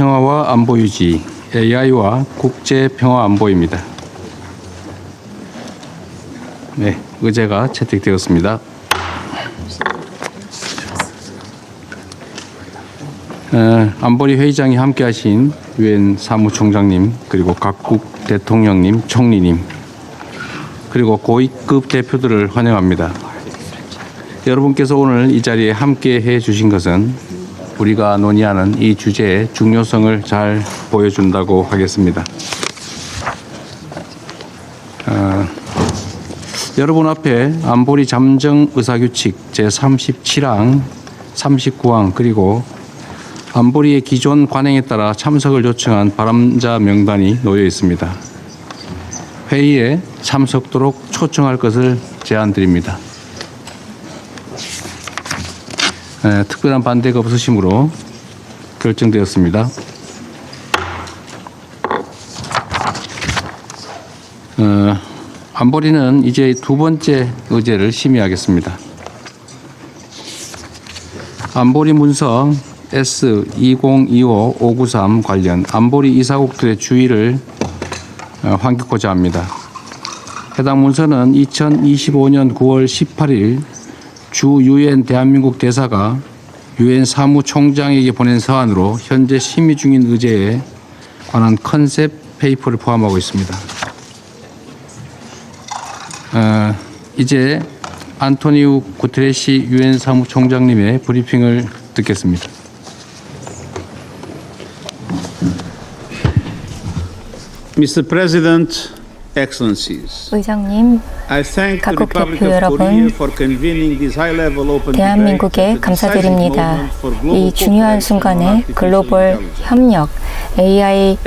평화와 안보 유지, AI와 국제 평화 안보입니다. 네, 의제가 채택되었습니다. 안보리 회의장에 함께하신 유엔 사무총장님, 그리고 각국 대통령님, 총리님, 그리고 고위급 대표들을 환영합니다. 여러분께서 오늘 이 자리에 함께해 주신 것은 우리가 논의하는 이 주제의 중요성을 잘 보여준다고 하겠습니다. 여러분 앞에 안보리 잠정 의사규칙 제37항, 39항 그리고 안보리의 기존 관행에 따라 참석을 요청한 발언자 명단이 놓여 있습니다. 회의에 참석토록 초청할 것을 제안드립니다. 특별한 반대가 없으시므로 결정되었습니다. 안보리는 이제 두 번째 의제를 심의하겠습니다. 안보리 문서 S2025-593 관련 안보리 이사국들의 주의를 환기고자 합니다. 해당 문서는 2025년 9월 18일 주 유엔 대한민국 대사가 유엔 사무총장에게 보낸 서한으로 현재 심의 중인 의제에 관한 컨셉 페이퍼를 포함하고 있습니다. 이제 안토니우 구테레시 유엔 사무총장님의 브리핑을 듣겠습니다. Mr. President, Excellencies. 의장님, 각국 대표 여러분, 대한민국에 감사드립니다. 이 중요한 순간에 글로벌 협력, AI에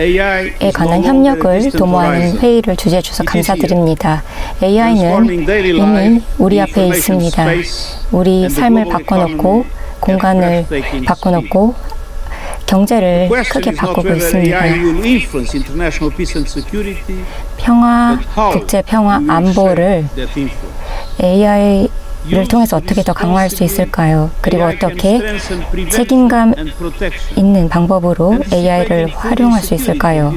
관한 협력을 도모하는 회의를 주재해 주셔서 감사드립니다. AI는 이미 우리 앞에 있습니다. 우리 삶을 바꿔놓고, 공간을 바꿔놓고, 경제를 크게 바꾸고 있습니다. 평화, 국제 평화, 안보를 AI를 통해서 어떻게 더 강화할 수 있을까요? 그리고 어떻게 책임감 있는 방법으로 AI를 활용할 수 있을까요?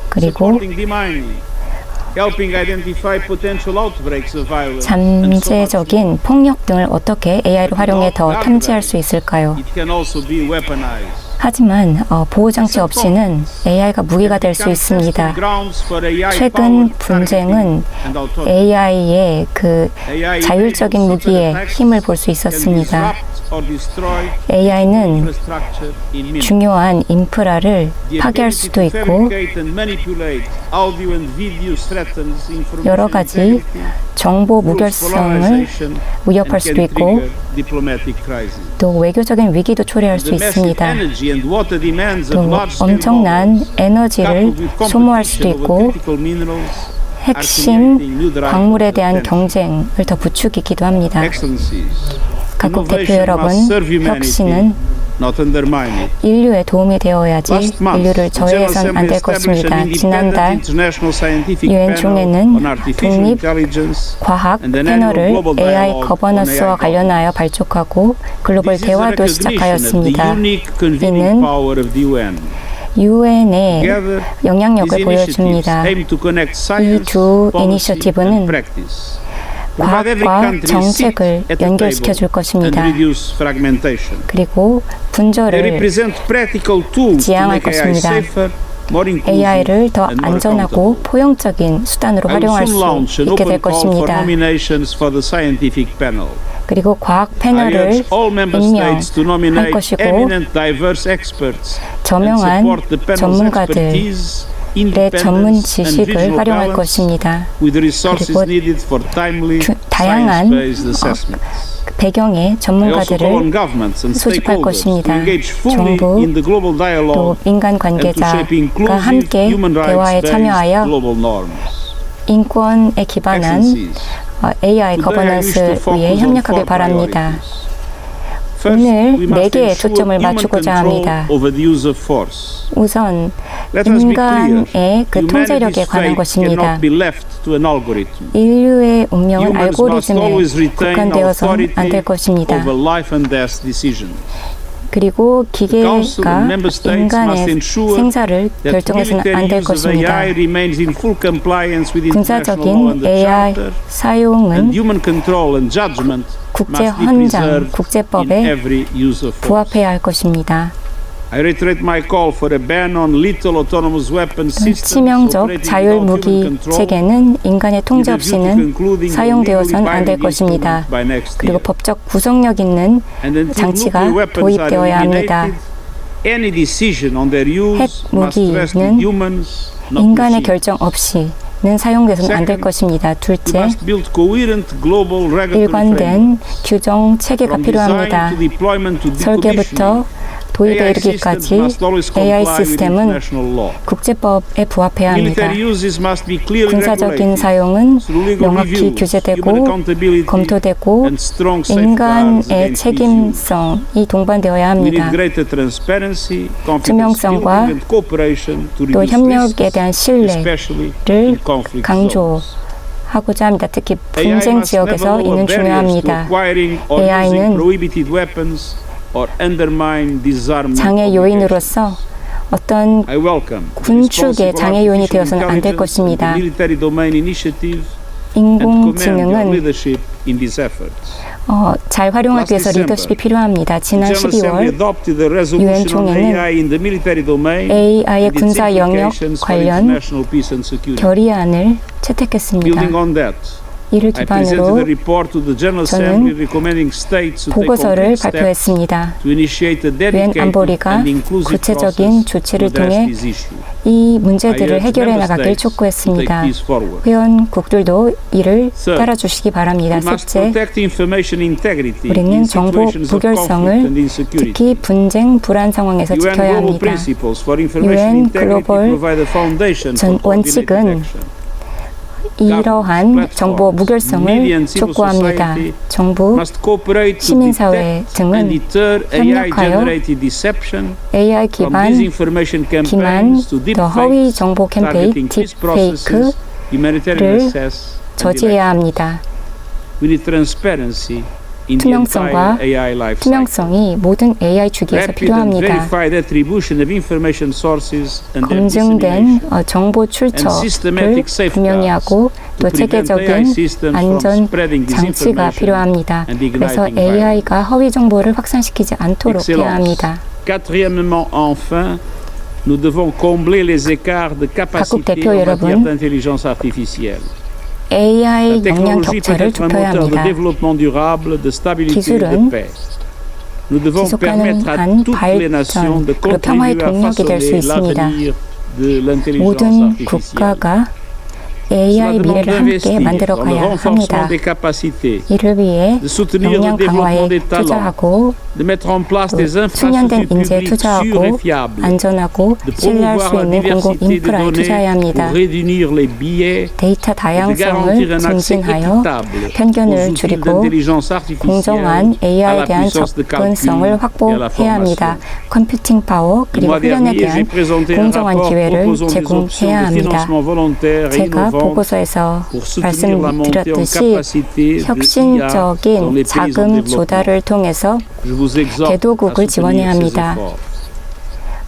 그리고 잠재적인 폭력 등을 어떻게 AI를 활용해 더 탐지할 수 있을까요? 하지만 보호장치 없이는 AI가 무기가 될 수 있습니다. 최근 분쟁은 AI의 그 자율적인 무기의 힘을 볼 수 있었습니다. AI는 중요한 인프라를 파괴할 수도 있고 여러 가지 정보 무결성을 위협할 수도 있고 또 외교적인 위기도 초래할 수 있습니다. 또 엄청난 에너지를 소모할 수도 있고 핵심 광물에 대한 경쟁을 더 부추기기도 합니다. 각국 대표 여러분, 혁신은 인류에 도움이 되어야지 인류를 저해해서는 안 될 것입니다. 지난달 유엔 총회는 독립 과학 패널을 AI 거버넌스와 관련하여 발족하고 글로벌 대화도 시작하였습니다. 이는 유엔의 영향력을 보여줍니다. 이 두 이니셔티브는 과학과 정책을 연결시켜 줄 것입니다. 그리고 분절을 지향할 것입니다. AI를 더 안전하고 포용적인 수단으로 활용할 수 있게 될 것입니다. 그리고 과학 패널을 임명할 것이고 저명한 전문가들 의 전문 지식을 활용할 것입니다. 그리고 다양한 배경의 전문가들을 소집할 것입니다. 정부 또 민간 관계자가 함께 대화에 참여하여 인권에 기반한 AI 거버넌스 위에 협력하길 바랍니다. 오늘 4개의 초점을 맞추고자 합니다. 우선 인간의 그 통제력에 관한 것입니다. 인류의 운명은 알고리즘에 국한되어서는 안 될 것입니다. 그리고 기계가 인간의 생사를 결정해서는 안 될 것입니다. 군사적인 AI 사용은 국제 헌장, 국제법에 부합해야 할 것입니다. 치명적 자율 무기 체계는 인간의 통제 없이는 사용되어서는 안 될 것입니다. 그리고 법적 구속력 있는 장치가 도입되어야 합니다. 핵 무기는 인간의 결정 없이는 사용돼서는 안 될 것입니다. 둘째, 일관된 규정 체계가 필요합니다. 설계부터 도입에 이르기까지 AI 시스템은 국제법에 부합해야 합니다. 군사적인 사용은 명확히 규제되고 검토되고 인간의 책임성이 동반되어야 합니다. 투명성과 또 협력에 대한 신뢰를 강조하고자 합니다. 특히 분쟁 지역에서 이는 중요합니다. AI는 장애 요인으로서 어떤 군축의 장애 요인이 되어서는 안 될 것입니다. 인공지능은 잘 활용하기 위해서 리더십이 필요합니다. 지난 12월 유엔 총회는 AI의 군사 영역 관련 결의안을 채택했습니다. 이를 기반으로 저는 보고서를 발표했습니다. 유엔 안보리가 구체적인 조치를 통해 이 문제들을 해결해 나가길 촉구했습니다. 회원국들도 이를 따라주시기 바랍니다. 셋째, 우리는 정보 무결성을 특히 분쟁, 불안 상황에서 지켜야 합니다. 유엔 글로벌 전 원칙은 이러한 정보 무결성을 촉구합니다. 정부, 시민사회 등은 협력하여 AI 기반 더 허위 정보 캠페인 딥페이크를 저지해야 합니다. 투명성과 투명성이 모든 AI 주기에서 필요합니다. 검증된 정보 출처를 분명히 하고 또 체계적인 안전 장치가 필요합니다. 그래서 AI가 허위 정보를 확산시키지 않도록 해야 합니다. 각국 대표 여러분, AI 역량 격차를 좁혀야 합니다. 기술은 지속 가능한 발전 그리고 평화의 동력이 될 수 있습니다. 모든 국가가 AI 미래를 함께 만들어가야 합니다. 이를 위해 역량 강화에 투자하고 숙련된 인재에 투자하고 안전하고 신뢰할 수 있는 공공 인프라에 투자해야 합니다. 데이터 다양성을 증진하여 편견을 줄이고 공정한 AI에 대한 접근성을 확보해야 합니다. 컴퓨팅 파워 그리고 훈련에 대한 공정한 기회를 제공해야 합니다. 제가 보고서에서 말씀드렸듯이 혁신적인 자금 조달을 통해서 개도국을 지원해야 합니다.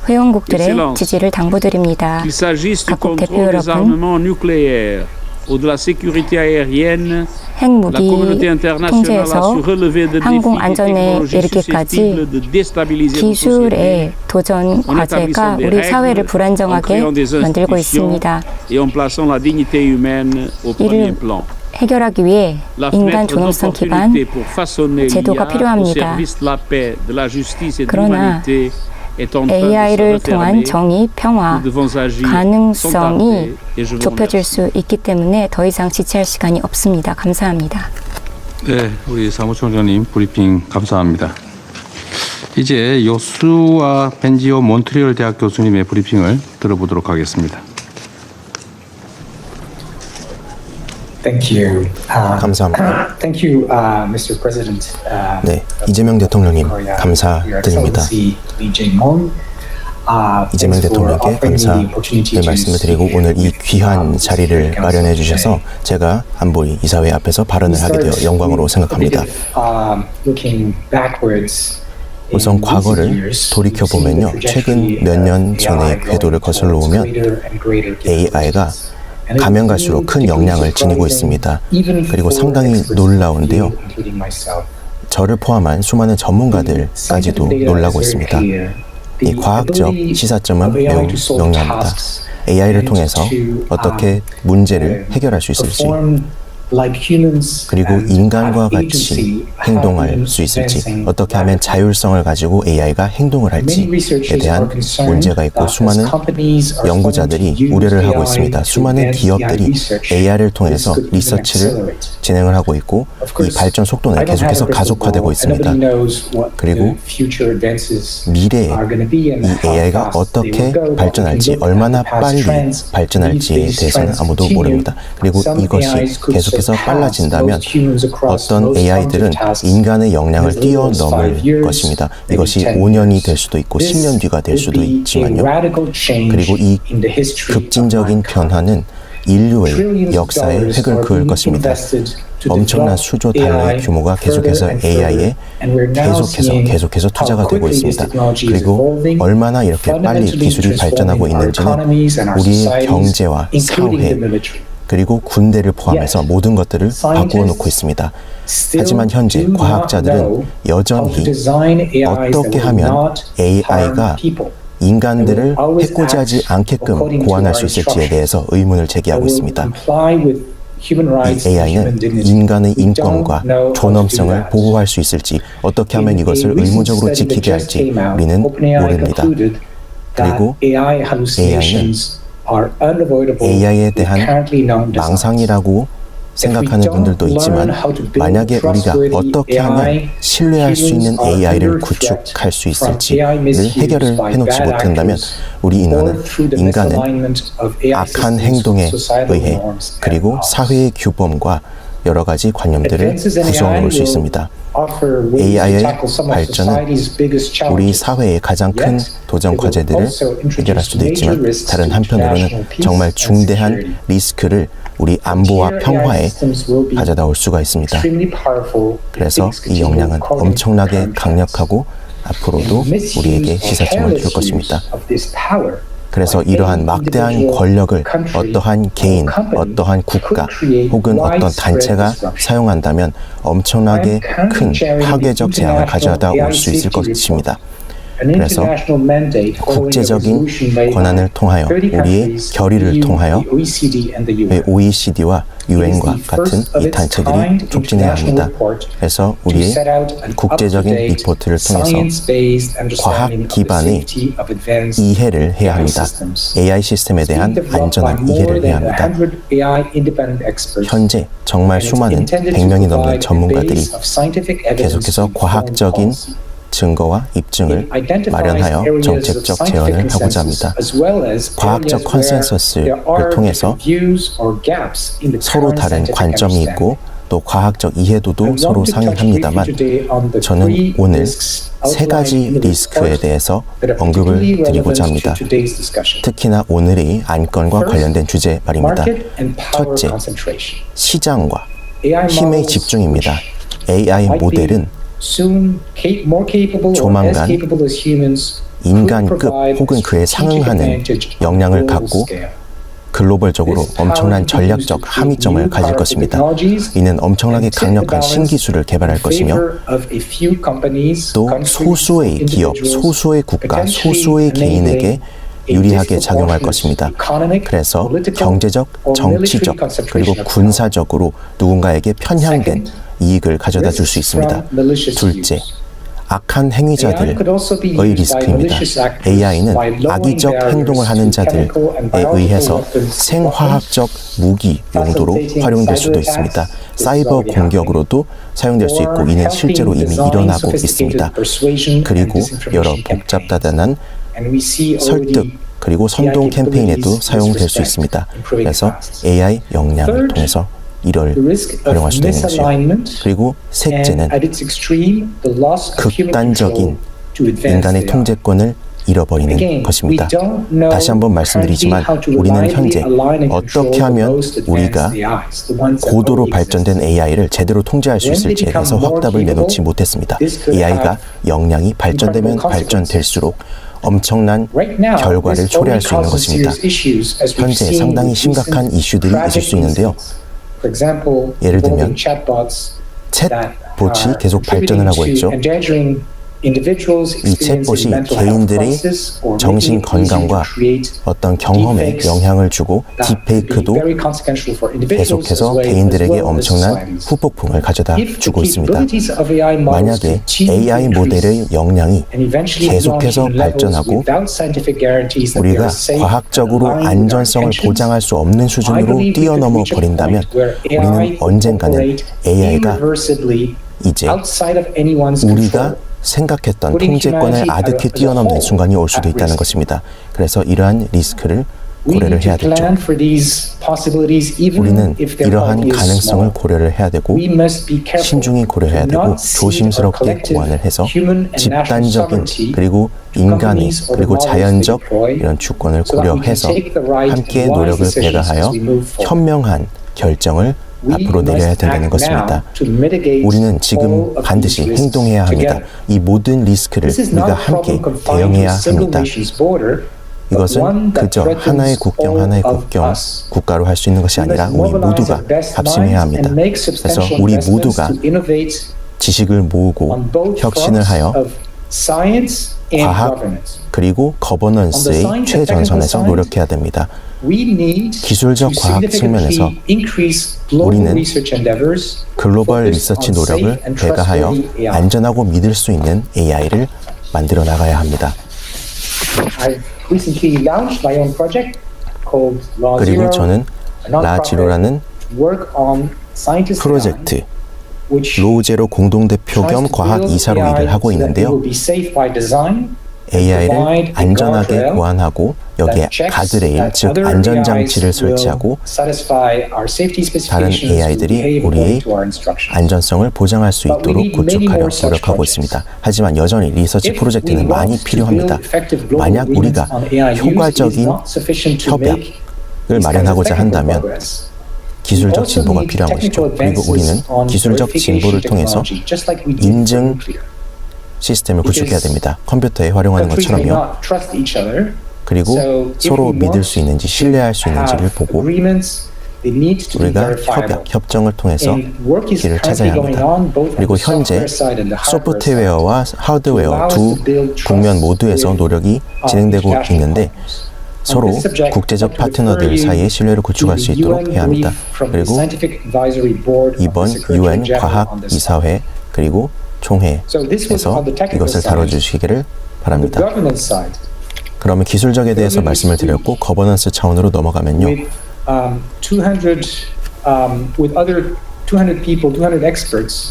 회원국들의 지지를 당부드립니다. 각국 대표 여러분, 핵무기 통제에서 항공 안전에 이르기까지 기술의 도전 과제가 우리 사회를 불안정하게 만들고 있습니다. 이를 해결하기 위해 인간 존엄성 기반 제도가 필요합니다. 그러나 AI를 통한 정의, 평화, 가능성이 좁혀질 수 있기 때문에 더 이상 지체할 시간이 없습니다. 감사합니다. 네, 우리 사무총장님 브리핑 감사합니다. 이제 요수아 벤지오 몬트리올 대학 교수님의 브리핑을 들어보도록 하겠습니다. Thank you. 감사합니다. Thank you, Mr. President. 네, 이재명 대통령님 감사드립니다. 이재명 대통령께 감사의 말씀을 드리고 오늘 이 귀한 자리를 마련해 주셔서 제가 안보리 이사회 앞에서 발언을 하게 되어 영광으로 생각합니다. 우선 과거를 돌이켜보면요. 최근 몇 년 전의 궤도를 거슬러 오면 AI가 가면 갈수록 큰 역량을 지니고 있습니다. 그리고 상당히 놀라운데요. 저를 포함한 수많은 전문가들까지도 놀라고 있습니다. 이 과학적 시사점은 매우 명료합니다. AI를 통해서 어떻게 문제를 해결할 수 있을지, 그리고 인간과 같이 행동할 수 있을지, 어떻게 하면 자율성을 가지고 AI가 행동을 할지에 대한 문제가 있고 수많은 연구자들이 우려를 하고 있습니다. 수많은 기업들이 AI를 통해서 리서치를 진행을 하고 있고 이 발전 속도는 계속해서 가속화되고 있습니다. 그리고 미래에 이 AI가 어떻게 발전할지, 얼마나 빨리 발전할지에 대해서는 아무도 모릅니다. 그리고 이것이 계속해서 빨라진다면 어떤 AI들은 인간의 역량을 뛰어넘을 것입니다. 이것이 5년이 될 수도 있고 10년 뒤가 될 수도 있지만요. 그리고 이 급진적인 변화는 인류의 역사에 획을 그을 것입니다. 엄청난 수조 달러의 규모가 계속해서 AI에 계속해서 투자가 되고 있습니다. 그리고 얼마나 이렇게 빨리 기술이 발전하고 있는지는 우리의 경제와 사회, 그리고 군대를 포함해서 모든 것들을 바꾸어 놓고 있습니다. 하지만 현재 과학자들은 여전히 어떻게 하면 AI가 인간들을 해코지하지 않게끔 고안할 수 있을지에 대해서 의문을 제기하고 있습니다. 이 AI는 인간의 인권과 존엄성을 보호할 수 있을지, 어떻게 하면 이것을 의무적으로 지키게 할지 우리는 모릅니다. 그리고 AI는 AI에 대한 망상이라고 생각하는 분들도 있지만 만약에 우리가 어떻게 하면 신뢰할 수 있는 AI를 구축할 수 있을지를 해결을 해놓지 못한다면 우리 인간은 악한 행동에 의해 그리고 사회의 규범과 여러 가지 관념들을 구성해 올 수 있습니다. AI의 발전은 우리 사회의 가장 큰 도전 과제들을 해결할 수도 있지만 다른 한편으로는 정말 중대한 리스크를 우리 안보와 평화에 가져다 올 수가 있습니다. 그래서 이 역량은 엄청나게 강력하고 앞으로도 우리에게 시사점을 줄 것입니다. 그래서 이러한 막대한 권력을 어떠한 개인, 어떠한 국가 혹은 어떤 단체가 사용한다면 엄청나게 큰 파괴적 재앙을 가져다 올 수 있을 것입니다. 그래서 국제적인 권한을 통하여 우리의 결의를 통하여 OECD와 UN과 같은 이 단체들이 촉진해야 합니다. 그래서 우리의 국제적인 리포트를 통해서 과학 기반의 이해를 해야 합니다. AI 시스템에 대한 안전한 이해를 해야 합니다. 현재 정말 수많은 100명이 넘는 전문가들이 계속해서 과학적인 증거와 입증을 마련하여 정책적 제언을 하고자 합니다. 과학적 컨센서스를 통해서 서로 다른 관점이 있고 또 과학적 이해도도 서로 상이합니다만 저는 오늘 세 가지 리스크에 대해서 언급을 드리고자 합니다. 특히나 오늘의 안건과 관련된 주제 말입니다. 첫째, 시장과 힘의 집중입니다. AI 모델은 조만간 인간급 혹은 그에 상응하는 역량을 갖고 글로벌적으로 엄청난 전략적 함의점을 가질 것입니다. 이는 엄청나게 강력한 신기술을 개발할 것이며 또 소수의 기업, 소수의 국가, 소수의 개인에게 유리하게 작용할 것입니다. 그래서 경제적, 정치적, 그리고 군사적으로 누군가에게 편향된 이익을 가져다 줄 수 있습니다. 둘째, 악한 행위자들의 리스크입니다. AI는 악의적 행동을 하는 자들에 의해서 생화학적 무기 용도로 활용될 수도 있습니다. 사이버 공격으로도 사용될 수 있고 이는 실제로 이미 일어나고 있습니다. 그리고 여러 복잡다단한 설득 그리고 선동 캠페인에도 사용될 수 있습니다. 그래서 AI 역량을 통해서 이를 활용할 수도 있는 것이요. 그리고 셋째는 극단적인 인간의 통제권을 잃어버리는 것입니다. 다시 한번 말씀드리지만 우리는 현재 어떻게 하면 우리가 고도로 발전된 AI를 제대로 통제할 수 있을지에 대해서 확답을 내놓지 못했습니다. AI가 역량이 발전되면 발전될수록 엄청난 결과를 초래할 수 있는 것입니다. 현재 상당히 심각한 이슈들이 있을 수 있는데요. 예를 들면 챗봇이 계속 발전을 하고 있죠. 이 챗봇이 개인들의 정신 건강과 어떤 경험에 영향을 주고 딥페이크도 계속해서 개인들에게 엄청난 후폭풍을 가져다 주고 있습니다. 만약에 AI 모델의 역량이 계속해서 발전하고 우리가 과학적으로 안전성을 보장할 수 없는 수준으로 뛰어넘어 버린다면 우리는 언젠가는 AI가 이제 우리가 생각했던 통제권을 아득히 뛰어넘는 순간이 올 수도 있다는 것입니다. 그래서 이러한 리스크를 고려를 해야 되죠. 우리는 이러한 가능성을 고려를 해야 되고 신중히 고려해야 되고 조심스럽게 고안을 해서 집단적인 그리고 인간의 그리고 자연적 이런 주권을 고려해서 함께 노력을 배가하여 현명한 결정을 앞으로 내려야 된다는 것입니다. 우리는 지금 반드시 행동해야 합니다. 이 모든 리스크를 우리가 함께 대응해야 합니다. 이것은 그저 하나의 국경, 하나의 국가로 할 수 있는 것이 아니라 우리 모두가 합심해야 합니다. 그래서 우리 모두가 지식을 모으고 혁신을 하여 과학 그리고 거버넌스의 최전선에서 노력해야 됩니다. 기술적 과학 측면에서 우리는 글로벌 리서치 노력을 배가하여 안전하고 믿을 수 있는 AI를 만들어 나가야 합니다. 그리고 저는 라지로라는 프로젝트 로우제로 공동대표 겸 과학 이사로 일을 하고 있는데요. AI를 안전하게 보안하고 여기에 가드레일, 즉 안전장치를 설치하고 다른 AI들이 우리의 안전성을 보장할 수 있도록 구축하려 노력하고 있습니다. 하지만 여전히 리서치 프로젝트는 많이 필요합니다. 만약 우리가 효과적인 협약을 마련하고자 한다면 기술적 진보가 필요한 것이죠. 그리고 우리는 기술적 진보를 통해서 인증 시스템을 구축해야 됩니다. 컴퓨터에 활용하는 것처럼요. 그리고 서로 믿을 수 있는지 신뢰할 수 있는지를 보고 우리가 협정을 통해서 길을 찾아야 합니다. 그리고 현재 소프트웨어와 하드웨어 두 국면 모두에서 노력이 진행되고 있는데 서로 국제적 파트너들 사이의 신뢰를 구축할 수 있도록 해야 합니다. 그리고 이번 UN 과학이사회 그리고 총회에서 이것을 다뤄주시기를 바랍니다. 그러면 기술적에 대해서 말씀을 드렸고 거버넌스 차원으로 넘어가면요.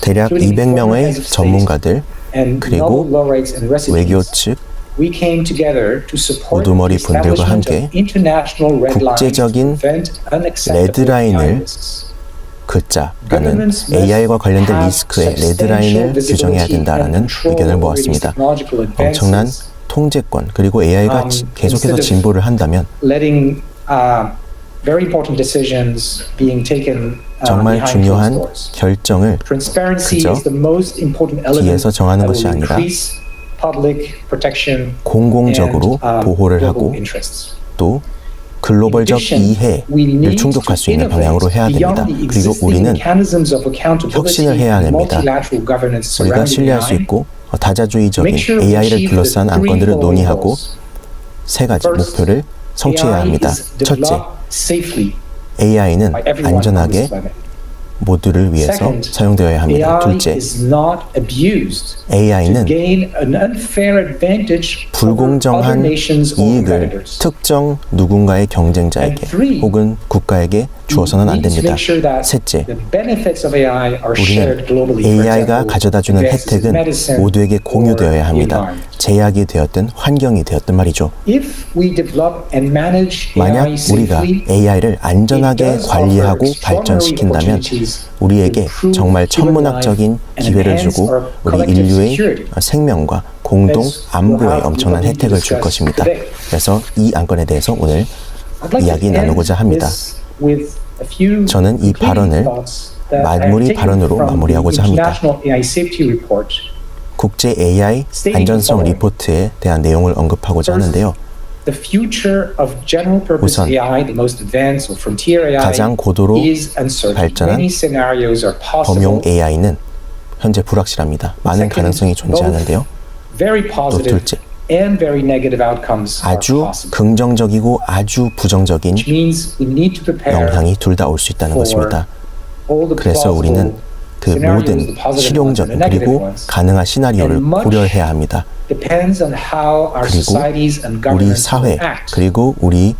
대략 200명의 전문가들 그리고 외교 측 우두머리 분들과 함께 국제적인 레드라인을 긋자라는 AI와 관련된 리스크의 레드라인을 규정해야 된다라는 의견을 모았습니다. 엄청난 통제권 그리고 AI가 계속해서 진보를 한다면 정말 중요한 결정을 그저 뒤에서 정하는 것이 아니라 공공적으로 보호를 하고 또 글로벌적 이해를 충족할 수 있는 방향으로 해야 됩니다. 그리고 우리는 혁신을 해야 됩니다. 우리가 신뢰할 수 있고 다자주의적인 AI를 둘러싼 안건들을 논의하고 세 가지 목표를 성취해야 합니다. 첫째, AI는 안전하게 모두를 위해서 사용되어야 합니다. 둘째, AI는 불공정한 이익을 특정 누군가의 경쟁자에게 혹은 국가에게 주어서는 안 됩니다. 셋째, 우리는 AI가 가져다주는 혜택은 모두에게 공유되어야 합니다. 제약이 되었든 환경이 되었든 말이죠. 만약 우리가 AI를 안전하게 관리하고 발전시킨다면 우리에게 정말 천문학적인 기회를 주고 우리 인류의 생명과 공동 안보에 엄청난 혜택을 줄 것입니다. 그래서 이 안건에 대해서 오늘 이야기 나누고자 합니다. 저는 이 발언을 마무리 발언으로 마무리하고자 합니다. 국제 AI 안전성 리포트에 대한 내용을 언급하고자 하는데요. 우선 가장 고도로 발전한 범용 AI는 현재 불확실합니다. 많은 가능성이 존재하는데요. 또 둘째, 아주 긍정적이고 아주 부정적인 영향이 둘 다 올 수 있다는 것입니다. 그래서 우리는 그 모든 실용적 그리고 가능한 시나리오를 고려해야 합니다. 그리고 우리 사회 그리고 우리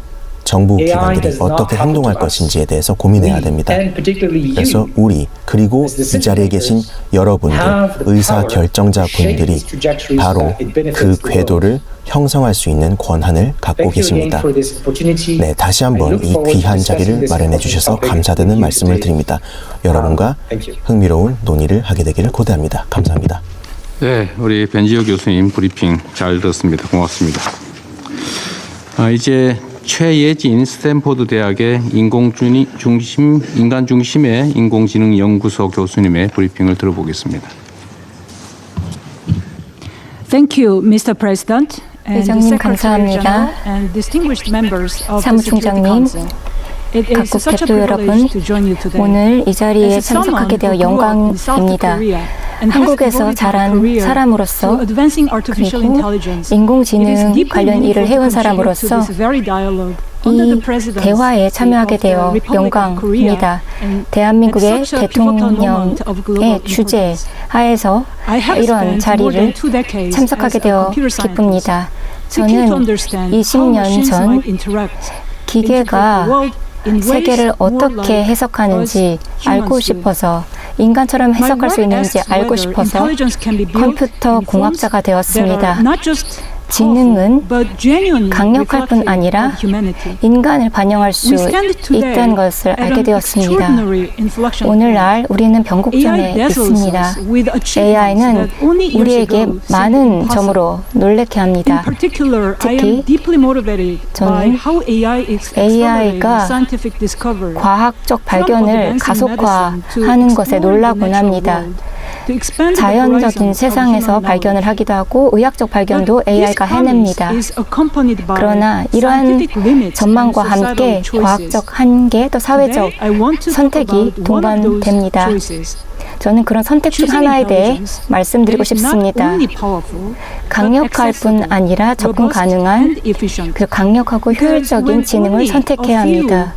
정부 기관들이 어떻게 행동할 것인지에 대해서 고민해야 됩니다. 그래서 우리 그리고 이 자리에 계신 여러분들, 의사결정자분들이 바로 그 궤도를 형성할 수 있는 권한을 갖고 계십니다. 네, 다시 한번 이 귀한 자리를 마련해 주셔서 감사드리는 말씀을 드립니다. 여러분과 흥미로운 논의를 하게 되기를 고대합니다. 감사합니다. 네, 우리 벤지오 교수님 브리핑 잘 들었습니다. 고맙습니다. 이제 최예진 스탠포드 대학의 인간 중심의 인공지능 연구소 교수님의 브리핑을 들어보겠습니다. Thank you, Mr. President. 회장님 감사합니다. 사무총장님, 각국 대표 여러분, 오늘 이 자리에 참석하게 되어 영광입니다. 한국에서 자란 사람으로서 그리고 인공지능 관련 일을 해온 사람으로서 이 대화에 참여하게 되어 영광입니다. 대한민국의 대통령의 주재 하에서 이런 자리를 참석하게 되어 기쁩니다. 저는 20년 전 기계가 세계를 어떻게 해석하는지 알고 싶어서 인간처럼 해석할 수 있는지 알고 싶어서 컴퓨터 공학자가 되었습니다. 지능은 강력할 뿐 아니라 인간을 반영할 수 있다는 것을 알게 되었습니다. 오늘날 우리는 변곡점에 있습니다. AI는 우리에게 많은 점으로 놀라게 합니다. 특히 저는 AI가 과학적 발견을 가속화하는 것에 놀라곤 합니다. 자연적인 세상에서 발견을 하기도 하고 의학적 발견도 AI가 해냅니다. 그러나 이러한 전망과 함께 과학적 한계 또 사회적 선택이 동반됩니다. 저는 그런 선택 중 하나에 대해 말씀드리고 싶습니다. 강력할 뿐 아니라 접근 가능한 그 강력하고 효율적인 지능을 선택해야 합니다.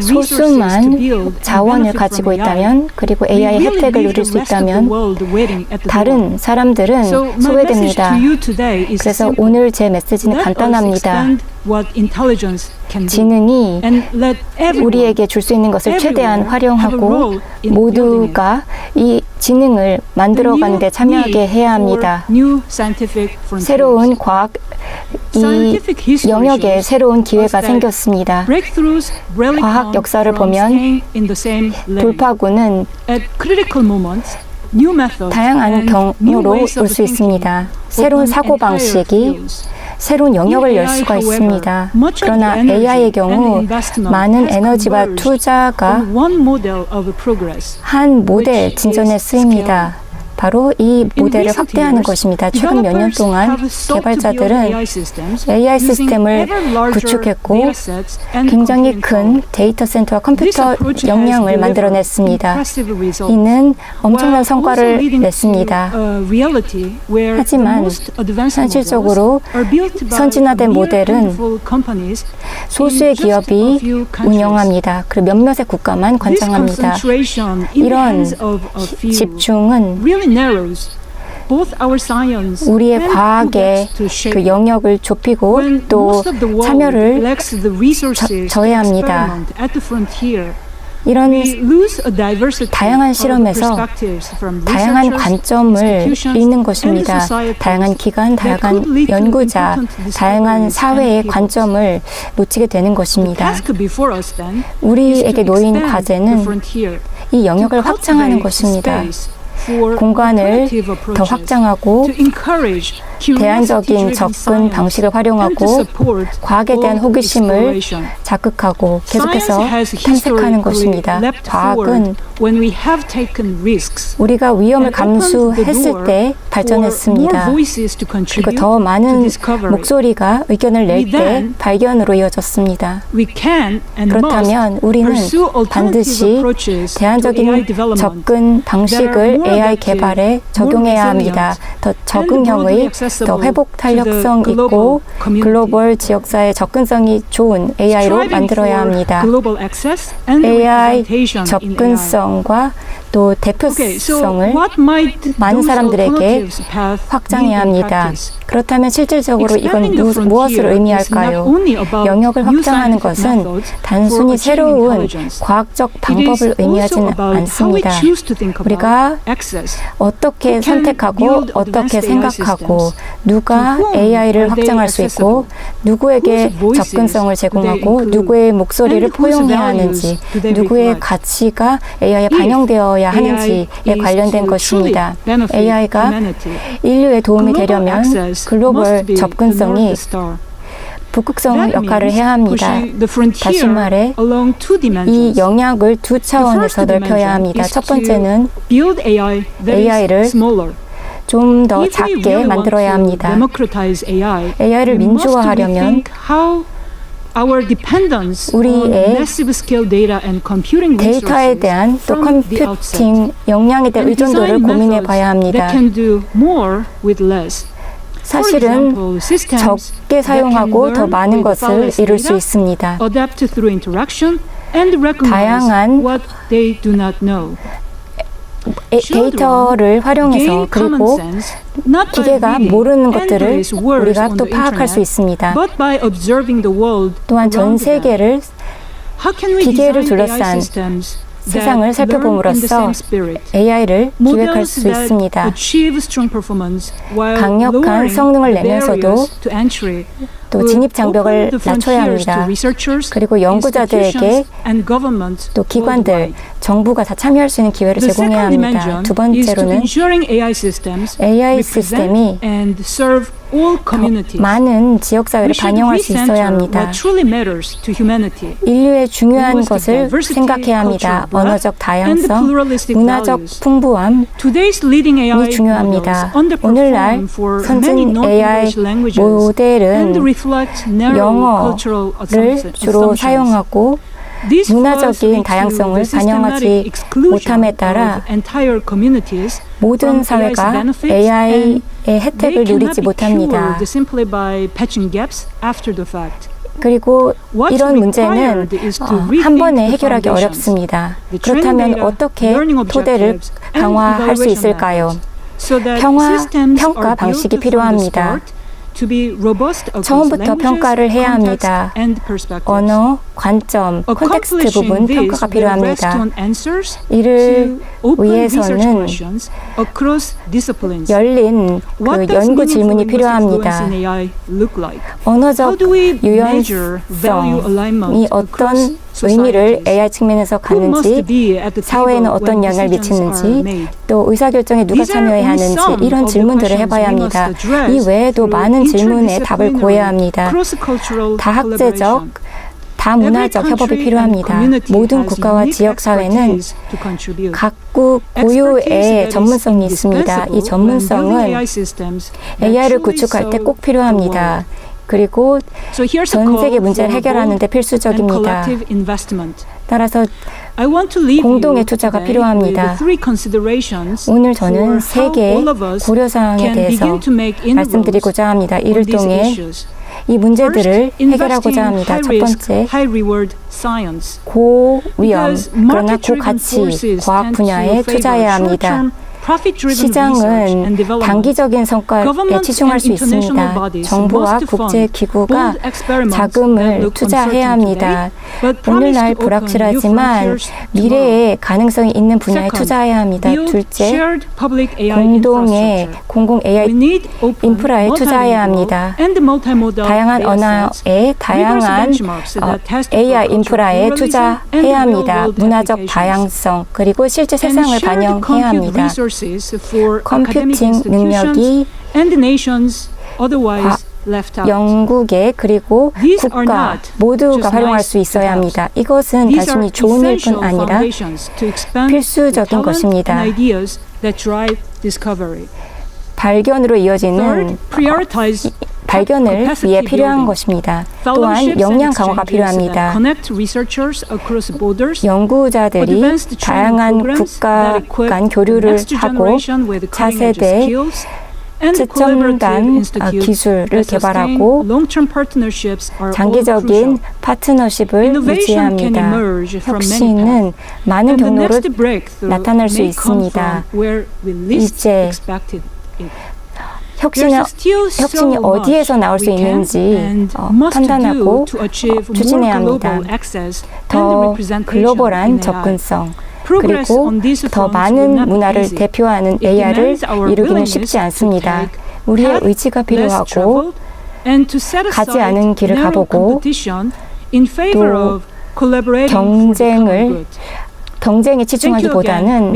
소수만 자원을 가지고 있다면 그리고 AI 혜택을 누릴 수 있다면 다른 사람들은 소외됩니다. 그래서 오늘 제 메시지는 간단합니다. 지능이 우리에게 줄 수 있는 것을 최대한 활용하고 모두가 이 지능을 만들어가는 데 참여하게 해야 합니다. 새로운 과학 이 영역에 새로운 기회가 생겼습니다. 과학 역사를 보면 돌파구는 다양한 경우로 올 수 있습니다. 새로운 사고방식이 새로운 영역을 열 수가 있습니다. 그러나 AI의 경우 많은 에너지와 투자가 한 모델 진전에 쓰입니다. 바로 이 모델을 확대하는 것입니다. 최근 몇 년 동안 개발자들은 AI 시스템을 구축했고 굉장히 큰 데이터 센터와 컴퓨터 역량을 만들어냈습니다. 이는 엄청난 성과를 냈습니다. 하지만 현실적으로 선진화된 모델은 소수의 기업이 운영합니다. 그리고 몇몇의 국가만 관장합니다. 이런 집중은 우리의 과학의 그 영역을 좁히고 또 참여를 저해합니다. 이런 다양한 실험에서 다양한 관점을 잃는 것입니다. 다양한 기관, 다양한 연구자, 다양한 사회의 관점을 놓치게 되는 것입니다. 우리에게 놓인 과제는 이 영역을 확장하는 것입니다. 공간을 더 확장하고 대안적인 접근 방식을 활용하고 과학에 대한 호기심을 자극하고 계속해서 탐색하는 것입니다. 과학은 우리가 위험을 감수했을 때 발전했습니다. 그리고 더 많은 목소리가 의견을 낼 때 발견으로 이어졌습니다. 그렇다면 우리는 반드시 대안적인 접근 방식을 AI 개발에 적용해야 합니다. 더 적응형의 더 회복 탄력성 있고 글로벌 지역사회 접근성이 좋은 AI로 만들어야 합니다. AI 접근성과 또 대표성을 많은 사람들에게 확장해야 합니다. 그렇다면 실질적으로 이건 무엇을 의미할까요? 영역을 확장하는 것은 단순히 새로운 과학적 방법을 의미하지는 않습니다. 우리가 어떻게 선택하고 어떻게 생각하고 누가 AI를 확장할 수 있고 누구에게 접근성을 제공하고 누구의 목소리를 포용해야 하는지 누구의 가치가 AI에 반영되어야 하는지에 관련된 것입니다. AI가 인류에 도움이 되려면 글로벌 접근성이 북극성 역할을 해야 합니다. 다시 말해 이 영역을 두 차원에서 넓혀야 합니다. 첫 번째는 AI를 좀 더 작게 만들어야 합니다. AI를 민주화하려면 우리의 데이터에 대한 또 컴퓨팅 역량에 대한 의존도를 고민해 봐야 합니다. 사실은 적게 사용하고 더 많은 것을 이룰 수 있습니다. 다양한 데이터를 활용해서 그리고 기계가 모르는 것들을 우리가 또 파악할 수 있습니다. 또한 전 세계를 기계를 둘러싼 세상을 살펴봄으로써 AI를 기획할 수 있습니다. 강력한 성능을 내면서도 또 진입 장벽을 낮춰야 합니다. 그리고 연구자들에게 또 기관들, 정부가 다 참여할 수 있는 기회를 제공해야 합니다. 두 번째로는 AI 시스템이 많은 지역사회를 반영할 수 있어야 합니다. 인류의 중요한 것을 생각해야 합니다. 언어적 다양성, 문화적 풍부함이 중요합니다. 오늘날 선진 AI 모델은 영어를 주로 사용하고 문화적인 다양성을 반영하지 못함에 따라 모든 사회가 AI의 혜택을 누리지 못합니다. 그리고 이런 문제는 한 번에 해결하기 어렵습니다. 그렇다면 어떻게 토대를 강화할 수 있을까요? 평가 방식이 필요합니다. 처음부터 평가를 해야 합니다. 언어, 관점, 콘텍스트 부분 평가가 필요합니다. 이를 위해서는 열린 연구 질문이 필요합니다. 언어적 유연성이 어떤 의미를 AI 측면에서 갖는지, 사회에는 어떤 영향을 미치는지, 또 의사결정에 누가 참여해야 하는지 이런 질문들을 해봐야 합니다. 이 외에도 많은 질문에 답을 구해야 합니다. 다학제적, 다문화적 협업이 필요합니다. 모든 국가와 지역사회는 각국 고유의 전문성이 있습니다. 이 전문성은 AI를 구축할 때 꼭 필요합니다. 그리고 전 세계 문제를 해결하는 데 필수적입니다. 따라서 공동의 투자가 필요합니다. 오늘 저는 세 개의 고려사항에 대해서 말씀드리고자 합니다. 이를 통해 이 문제들을 해결하고자 합니다. 첫 번째, 고위험 그러나 고가치 과학 분야에 투자해야 합니다. 시장은 단기적인 성과에 치중할 수 있습니다. 정부와 국제기구가 자금을 투자해야 합니다. 오늘날 불확실하지만 미래에 가능성이 있는 분야에 투자해야 합니다. 둘째, 공동의 공공 AI 인프라에 투자해야 합니다. 다양한 언어의 다양한 AI 인프라에 투자해야 합니다. 문화적 다양성 그리고 실제 세상을 반영해야 합니다. 컴퓨팅 능력이 영국의 그리고 국가 모두가 활용할 수 있어야 합니다. 이것은 단순히 좋은 일뿐 아니라 필수적인 것입니다. 발견으로 이어지는 발견을 위해 필요한 것입니다. 또한 역량 강화가 필요합니다. 연구자들이 다양한 국가 간 교류를 하고 차세대 최첨단 기술을 개발하고 장기적인 파트너십을 유지해야 합니다. 혁신은 많은 경로로 나타날 수 있습니다. 이제 혁신이 어디에서 나올 수 있는지 판단하고 추진해야 합니다. 더 글로벌한 접근성 그리고 더 많은 문화를 대표하는 AI를 이루기는 쉽지 않습니다. 우리의 의지가 필요하고 가지 않은 길을 가보고 또 경쟁에 치중하기보다는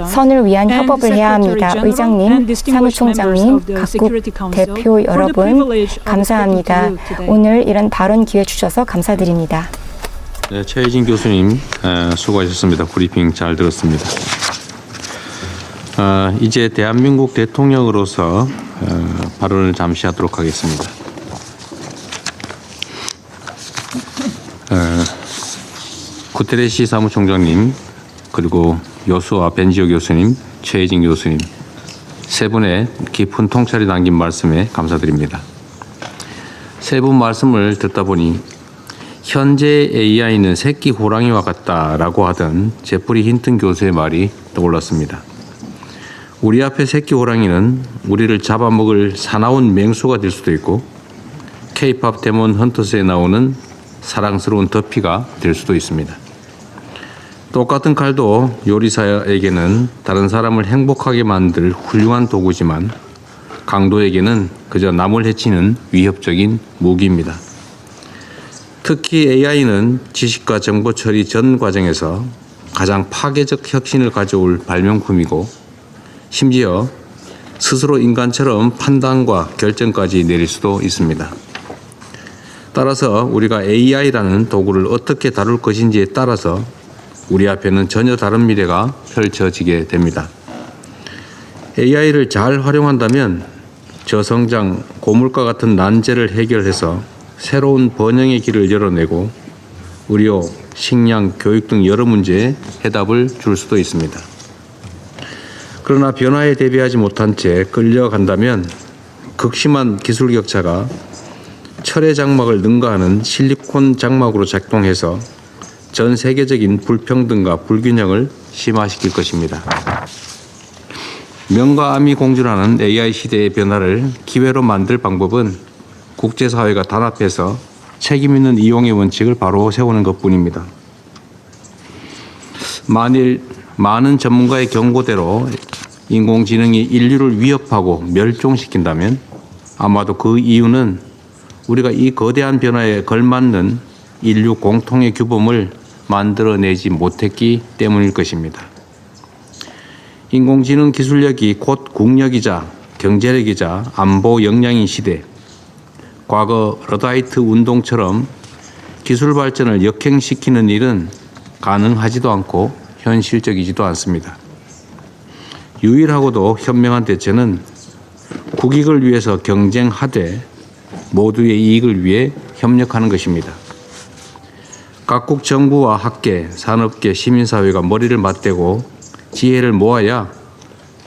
선을 위한 협업을 해야 합니다. 의장님, 사무총장님, 각국 대표 여러분 감사합니다. 오늘 이런 발언 기회 주셔서 감사드립니다. 네, 최혜진 교수님 수고하셨습니다. 브리핑 잘 들었습니다. 이제 대한민국 대통령으로서 발언을 잠시 하도록 하겠습니다. 구테레시 사무총장님, 그리고 요수아 벤지오 교수님, 최혜진 교수님 세 분의 깊은 통찰이 담긴 말씀에 감사드립니다. 세 분 말씀을 듣다 보니 현재 AI는 새끼 호랑이와 같다라고 하던 제프리 힌튼 교수의 말이 떠올랐습니다. 우리 앞에 새끼 호랑이는 우리를 잡아먹을 사나운 맹수가 될 수도 있고 K-팝 데몬 헌터스에 나오는 사랑스러운 더피가 될 수도 있습니다. 똑같은 칼도 요리사에게는 다른 사람을 행복하게 만들 훌륭한 도구지만 강도에게는 그저 남을 해치는 위협적인 무기입니다. 특히 AI는 지식과 정보 처리 전 과정에서 가장 파괴적 혁신을 가져올 발명품이고 심지어 스스로 인간처럼 판단과 결정까지 내릴 수도 있습니다. 따라서 우리가 AI라는 도구를 어떻게 다룰 것인지에 따라서 우리 앞에는 전혀 다른 미래가 펼쳐지게 됩니다. AI를 잘 활용한다면 저성장, 고물가 같은 난제를 해결해서 새로운 번영의 길을 열어내고 의료, 식량, 교육 등 여러 문제에 해답을 줄 수도 있습니다. 그러나 변화에 대비하지 못한 채 끌려간다면 극심한 기술 격차가 철의 장막을 능가하는 실리콘 장막으로 작동해서 전 세계적인 불평등과 불균형을 심화시킬 것입니다. 명과 암이 공존하는 AI 시대의 변화를 기회로 만들 방법은 국제사회가 단합해서 책임있는 이용의 원칙을 바로 세우는 것뿐입니다. 만일 많은 전문가의 경고대로 인공지능이 인류를 위협하고 멸종시킨다면 아마도 그 이유는 우리가 이 거대한 변화에 걸맞는 인류 공통의 규범을 만들어내지 못했기 때문일 것입니다. 인공지능 기술력이 곧 국력이자 경제력이자 안보 역량인 시대, 과거 러다이트 운동처럼 기술 발전을 역행시키는 일은 가능하지도 않고 현실적이지도 않습니다. 유일하고도 현명한 대처는 국익을 위해서 경쟁하되 모두의 이익을 위해 협력하는 것입니다. 각국 정부와 학계, 산업계, 시민사회가 머리를 맞대고 지혜를 모아야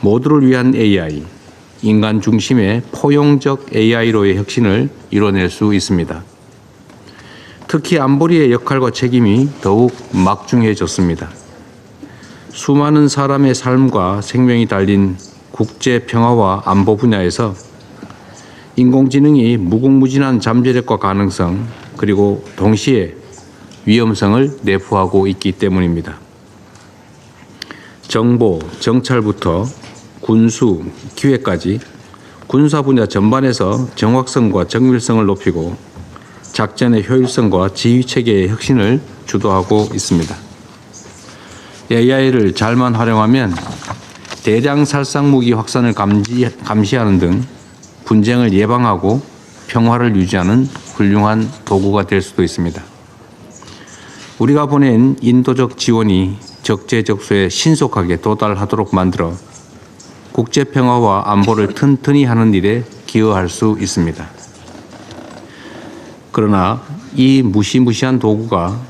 모두를 위한 AI, 인간 중심의 포용적 AI로의 혁신을 이뤄낼 수 있습니다. 특히 안보리의 역할과 책임이 더욱 막중해졌습니다. 수많은 사람의 삶과 생명이 달린 국제 평화와 안보 분야에서 인공지능이 무궁무진한 잠재력과 가능성 그리고 동시에 위험성을 내포하고 있기 때문입니다. 정보, 정찰부터 군수, 기획까지 군사 분야 전반에서 정확성과 정밀성을 높이고 작전의 효율성과 지휘체계의 혁신을 주도하고 있습니다. AI를 잘만 활용하면 대량 살상 무기 확산을 감시하는 등 분쟁을 예방하고 평화를 유지하는 훌륭한 도구가 될 수도 있습니다. 우리가 보낸 인도적 지원이 적재적소에 신속하게 도달하도록 만들어 국제 평화와 안보를 튼튼히 하는 일에 기여할 수 있습니다. 그러나 이 무시무시한 도구가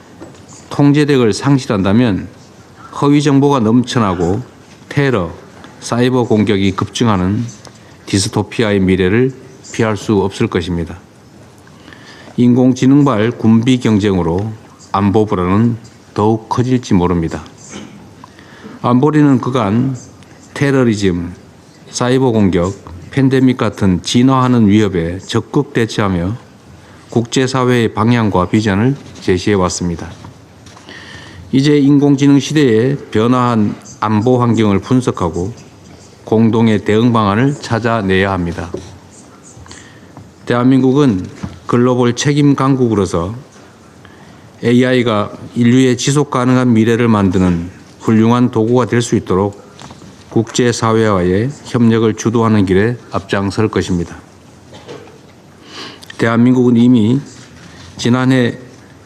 통제력을 상실한다면 허위 정보가 넘쳐나고 테러, 사이버 공격이 급증하는 디스토피아의 미래를 피할 수 없을 것입니다. 인공지능발 군비 경쟁으로 안보 불안은 더욱 커질지 모릅니다. 안보리는 그간 테러리즘, 사이버 공격, 팬데믹 같은 진화하는 위협에 적극 대처하며 국제사회의 방향과 비전을 제시해 왔습니다. 이제 인공지능 시대의 변화한 안보 환경을 분석하고 공동의 대응 방안을 찾아내야 합니다. 대한민국은 글로벌 책임 강국으로서 AI가 인류의 지속 가능한 미래를 만드는 훌륭한 도구가 될 수 있도록 국제사회와의 협력을 주도하는 길에 앞장설 것입니다. 대한민국은 이미 지난해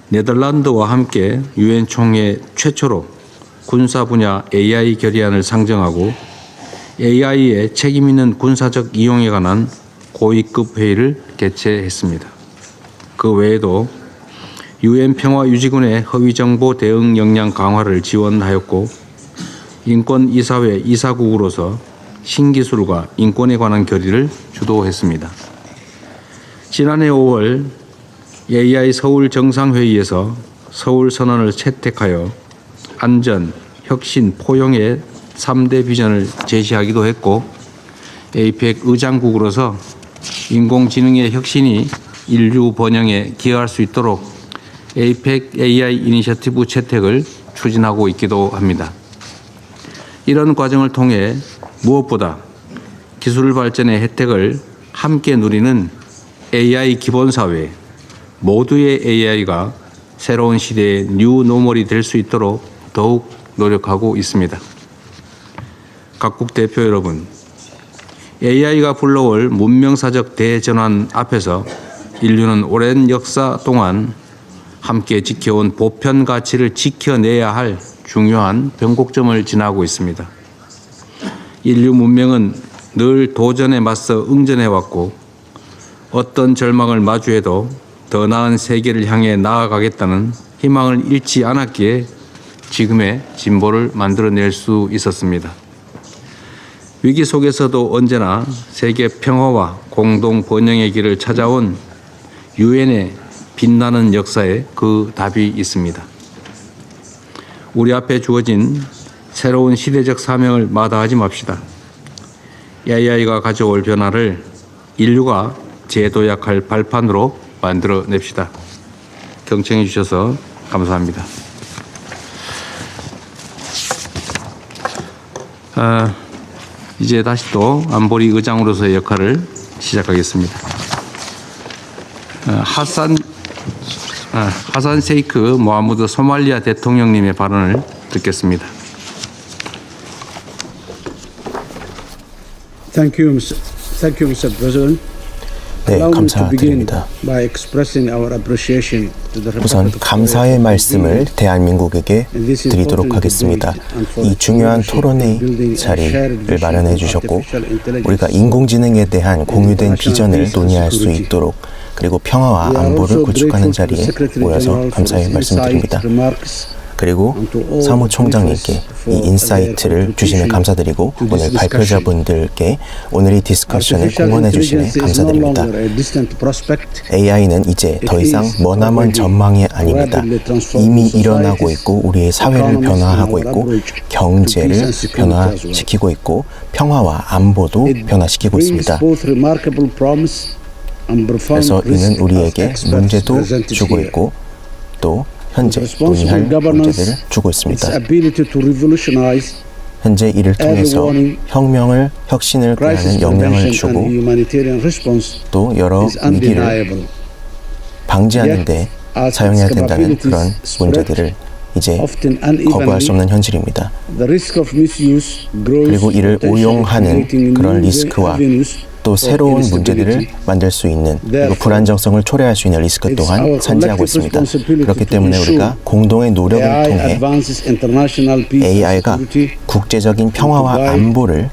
네덜란드와 함께 유엔 총회 최초로 군사 분야 AI 결의안을 상정하고 AI의 책임 있는 군사적 이용에 관한 고위급 회의를 개최했습니다. 그 외에도 유엔 평화유지군의 허위정보 대응 역량 강화를 지원하였고 인권이사회 이사국으로서 신기술과 인권에 관한 결의를 주도했습니다. 지난해 5월 AI 서울 정상회의에서 서울선언을 채택하여 안전, 혁신, 포용의 3대 비전을 제시하기도 했고 APEC 의장국으로서 인공지능의 혁신이 인류 번영에 기여할 수 있도록 APEC AI 이니셔티브 채택을 추진하고 있기도 합니다. 이런 과정을 통해 무엇보다 기술 발전의 혜택을 함께 누리는 AI 기본사회, 모두의 AI가 새로운 시대의 뉴 노멀이 될 수 있도록 더욱 노력하고 있습니다. 각국 대표 여러분, AI가 불러올 문명사적 대전환 앞에서 인류는 오랜 역사 동안 함께 지켜온 보편 가치를 지켜내야 할 중요한 변곡점을 지나고 있습니다. 인류 문명은 늘 도전에 맞서 응전해왔고 어떤 절망을 마주해도 더 나은 세계를 향해 나아가겠다는 희망을 잃지 않았기에 지금의 진보를 만들어낼 수 있었습니다. 위기 속에서도 언제나 세계 평화와 공동 번영의 길을 찾아온 유엔의 빛나는 역사에 그 답이 있습니다. 우리 앞에 주어진 새로운 시대적 사명을 마다하지 맙시다. AI가 가져올 변화를 인류가 재도약할 발판으로 만들어냅시다. 경청해 주셔서 감사합니다. 이제 다시 또 안보리 의장으로서의 역할을 시작하겠습니다. 하산 세이크 모하무드 소말리아 대통령님의 발언을 듣겠습니다. Thank you, Mr. President. 네, 감사드립니다. 우선 감사의 말씀을 대한민국에게 드리도록 하겠습니다. 이 중요한 토론의 자리를 마련해 주셨고 우리가 인공지능에 대한 공유된 비전을 논의할 수 있도록 그리고 평화와 안보를 구축하는 자리에 모여서 감사의 말씀드립니다. 그리고 사무총장님께 이 인사이트를 주시면 감사드리고 오늘 발표자분들께 오늘 이 디스커션을 공헌해 주시면 감사드립니다. AI는 이제 더 이상 머나먼 전망이 아닙니다. 이미 일어나고 있고 우리의 사회를 변화하고 있고 경제를 변화시키고 있고 평화와 안보도 변화시키고 있습니다. 그래서 이는 우리에게 문제도 주고 있고 또 현재 논의할 문제들을 주고 있습니다. 현재 이를 통해서 혁신을 꾀하는 역량을 주고 또 여러 위기를 방지하는 데 사용해야 된다는 그런 문제들을 이제 거부할 수 없는 현실입니다. 그리고 이를 오용하는 그런 리스크와 또 새로운 문제들을 만들 수 있는 그리고 불안정성을 초래할 수 있는 리스크 또한 산재하고 있습니다. 그렇기 때문에 우리가 공동의 노력을 통해 AI가 국제적인 평화와 안보를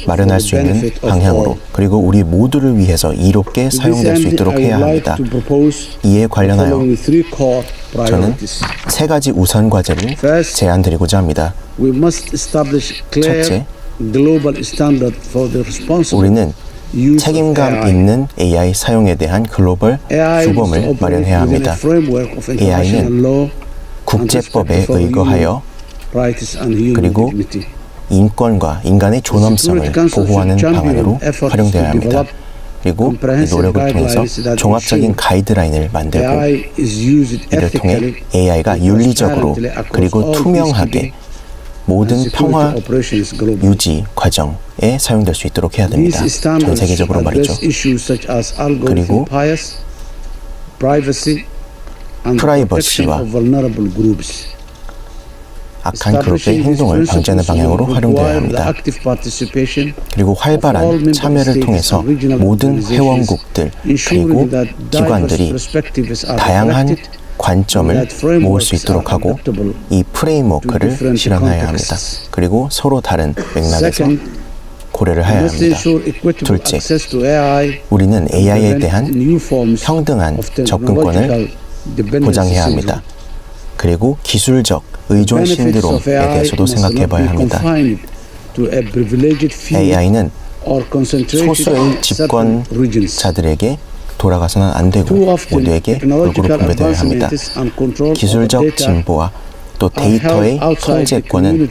마련할 수 있는 방향으로 그리고 우리 모두를 위해서 이롭게 사용될 수 있도록 해야 합니다. 이에 관련하여 저는 세 가지 우선 과제를 제안드리고자 합니다. 첫째, 우리는 책임감 있는 AI 사용에 대한 글로벌 규범을 마련해야 합니다. AI는 국제법에 의거하여 그리고 인권과 인간의 존엄성을 보호하는 방안으로 활용되어야 합니다. 그리고 이 노력을 통해서 종합적인 가이드라인을 만들고 이를 통해 AI가 윤리적으로 그리고 투명하게 모든 평화 유지 과정에 사용될 수 있도록 해야 됩니다. 전 세계적으로 말이죠. 그리고 프라이버시와 악한 그룹의 행동을 방지하는 방향으로 활용되어야 합니다. 그리고 활발한 참여를 통해서 모든 회원국들 그리고 기관들이 다양한 관점을 모을 수 있도록 하고 이 프레임워크를 실현해야 합니다. 그리고 서로 다른 맥락에서 고려를 해야 합니다. 둘째, 우리는 AI에 대한 평등한 접근권을 보장해야 합니다. 그리고 기술적 의존 신드롬에 대해서도 생각해 봐야 합니다. AI는 소수의 집권자들에게 돌아가서는 안 되고 모두에게 골고루 분배되어야 합니다. 기술적 진보와 또 데이터의 통제권은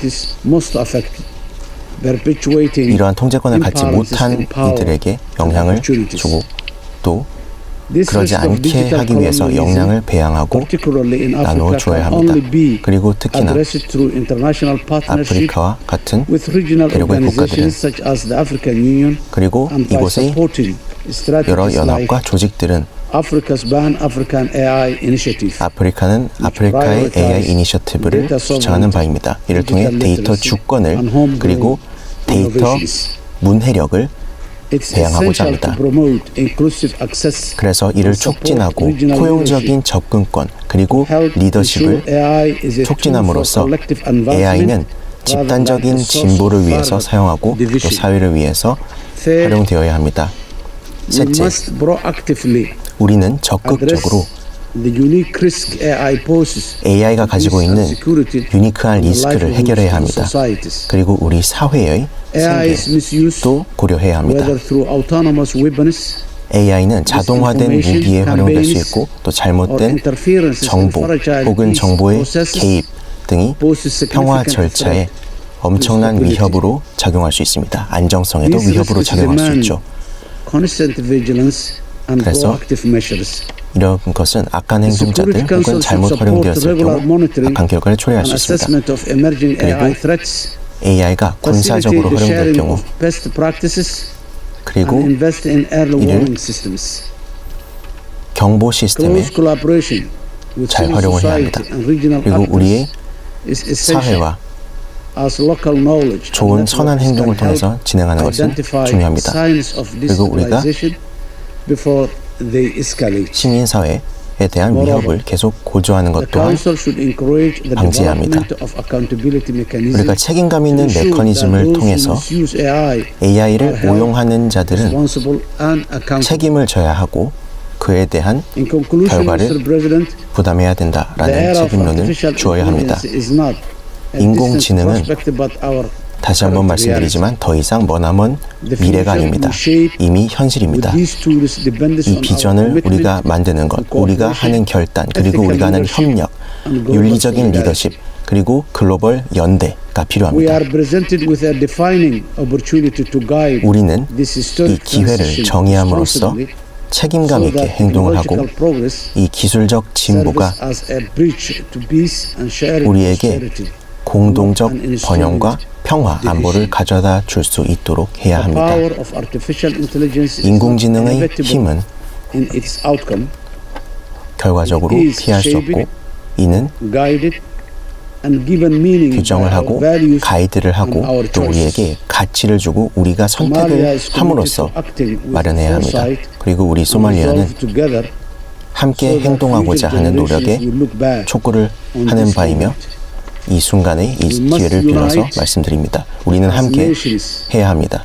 이러한 통제권을 갖지 못한 이들에게 영향을 주고 또 그러지 않게 하기 위해서 역량을 배양하고 나누어 주어야 합니다. 그리고 특히나 아프리카와 같은 대륙의 국가들은 그리고 이곳의 여러 연합과 조직들은 아프리카는 아프리카의 AI 이니셔티브를 주창하는 바입니다. 이를 통해 데이터 주권을 그리고 데이터 문해력을 배양하고자 합니다. 그래서 이를 촉진하고 포용적인 접근권 그리고 리더십을 촉진함으로써 AI는 집단적인 진보를 위해서 사용하고 또 사회를 위해서 활용되어야 합니다. 셋째, 우리는 적극적으로 AI가 가지고 있는 유니크한 리스크를 해결해야 합니다. 그리고 우리 사회의 생계도 고려해야 합니다. AI는 자동화된 무기에 활용될 수 있고 또 잘못된 정보 혹은 정보의 개입 등이 평화 절차에 엄청난 위협으로 작용할 수 있습니다. 안정성에도 위협으로 작용할 수 있죠. 그래서 이런 것은 악한 행동자들 혹은 잘못 활용되었을 경우 악한 결과를 초래할 수 있습니다. 그리고 AI가 군사적으로 활용될 경우 그리고 이를 경보 시스템에 잘 활용을 해야 합니다. 그리고 우리의 사회와 좋은 선한 행동을 통해서 진행하는 것은 중요합니다. 그리고 우리가 시민사회에 대한 위협을 계속 고조하는 것 또한 방지해야 합니다. 우리가 책임감 있는 메커니즘을 통해서 AI를 오용하는 자들은 책임을 져야 하고 그에 대한 In conclusion, 결과를 Mr. President, 부담해야 the 된다라는 era of 책임론을 artificial 주어야 합니다. intelligence is not a 인공지능은 distant prospect, but our 다시 한번 말씀드리지만 더 이상 머나먼 미래가 아닙니다. 이미 현실입니다. 이 비전을 우리가 만드는 것, 우리가 하는 결단, 그리고 우리가 하는 협력, 윤리적인 리더십, 그리고 글로벌 연대가 필요합니다. 우리는 이 기회를 정의함으로써 책임감 있게 행동을 하고 이 기술적 진보가 우리에게 공동적 번영과 평화, 안보를 가져다 줄 수 있도록 해야 합니다. 인공지능의 힘은 결과적으로 피할 수 없고 이는 규정을 하고 가이드를 하고 또 우리에게 가치를 주고 우리가 선택을 함으로써 마련해야 합니다. 그리고 우리 소말리아는 함께 행동하고자 하는 노력에 촉구를 하는 바이며 이 순간에 이 기회를 빌어서 말씀드립니다. 우리는 함께 해야 합니다.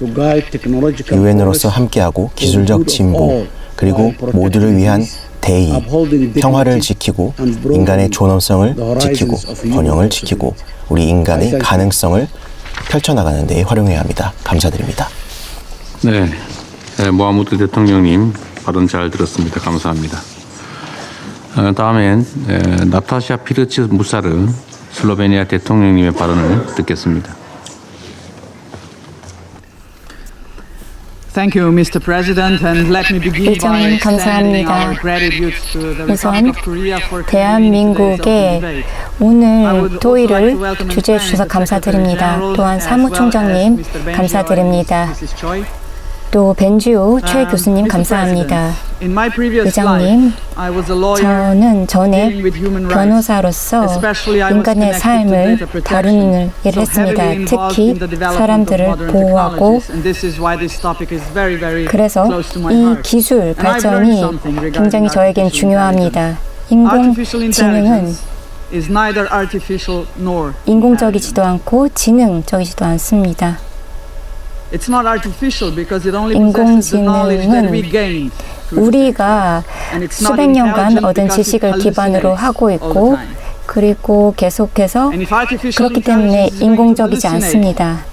유엔으로서 함께하고 기술적 진보 그리고 모두를 위한 대의, 평화를 지키고 인간의 존엄성을 지키고 번영을 지키고 우리 인간의 가능성을 펼쳐나가는 데 활용해야 합니다. 감사드립니다. 네, 모하무드 대통령님 발언 잘 들었습니다. 감사합니다. 다음엔 나타샤 피르츠 무사르 슬로베니아 대통령님의 발언을 듣겠습니다. Thank you, Mr. President, and let me begin by 일정님 extending 감사합니다. our gratitude to the 우선 Republic of Korea for convening today's 대한민국의 open debate. 오늘 토의를 주재해 주셔서 감사드립니다. 또한 사무총장님 감사드립니다. 또 벤지오 최 교수님 감사합니다. 의장님, 저는 전에 변호사로서 인간의 삶을 다루는 일을 했습니다. 특히 사람들을 보호하고 그래서 이 기술 발전이 굉장히 저에겐 중요합니다. 인공지능은 인공적이지도 않고 지능적이지도 않습니다. 인공지능은 우리가 수백 년간 얻은 지식을 기반으로 하고 있고 그리고 계속해서 그렇기 때문에 인공적이지 않습니다.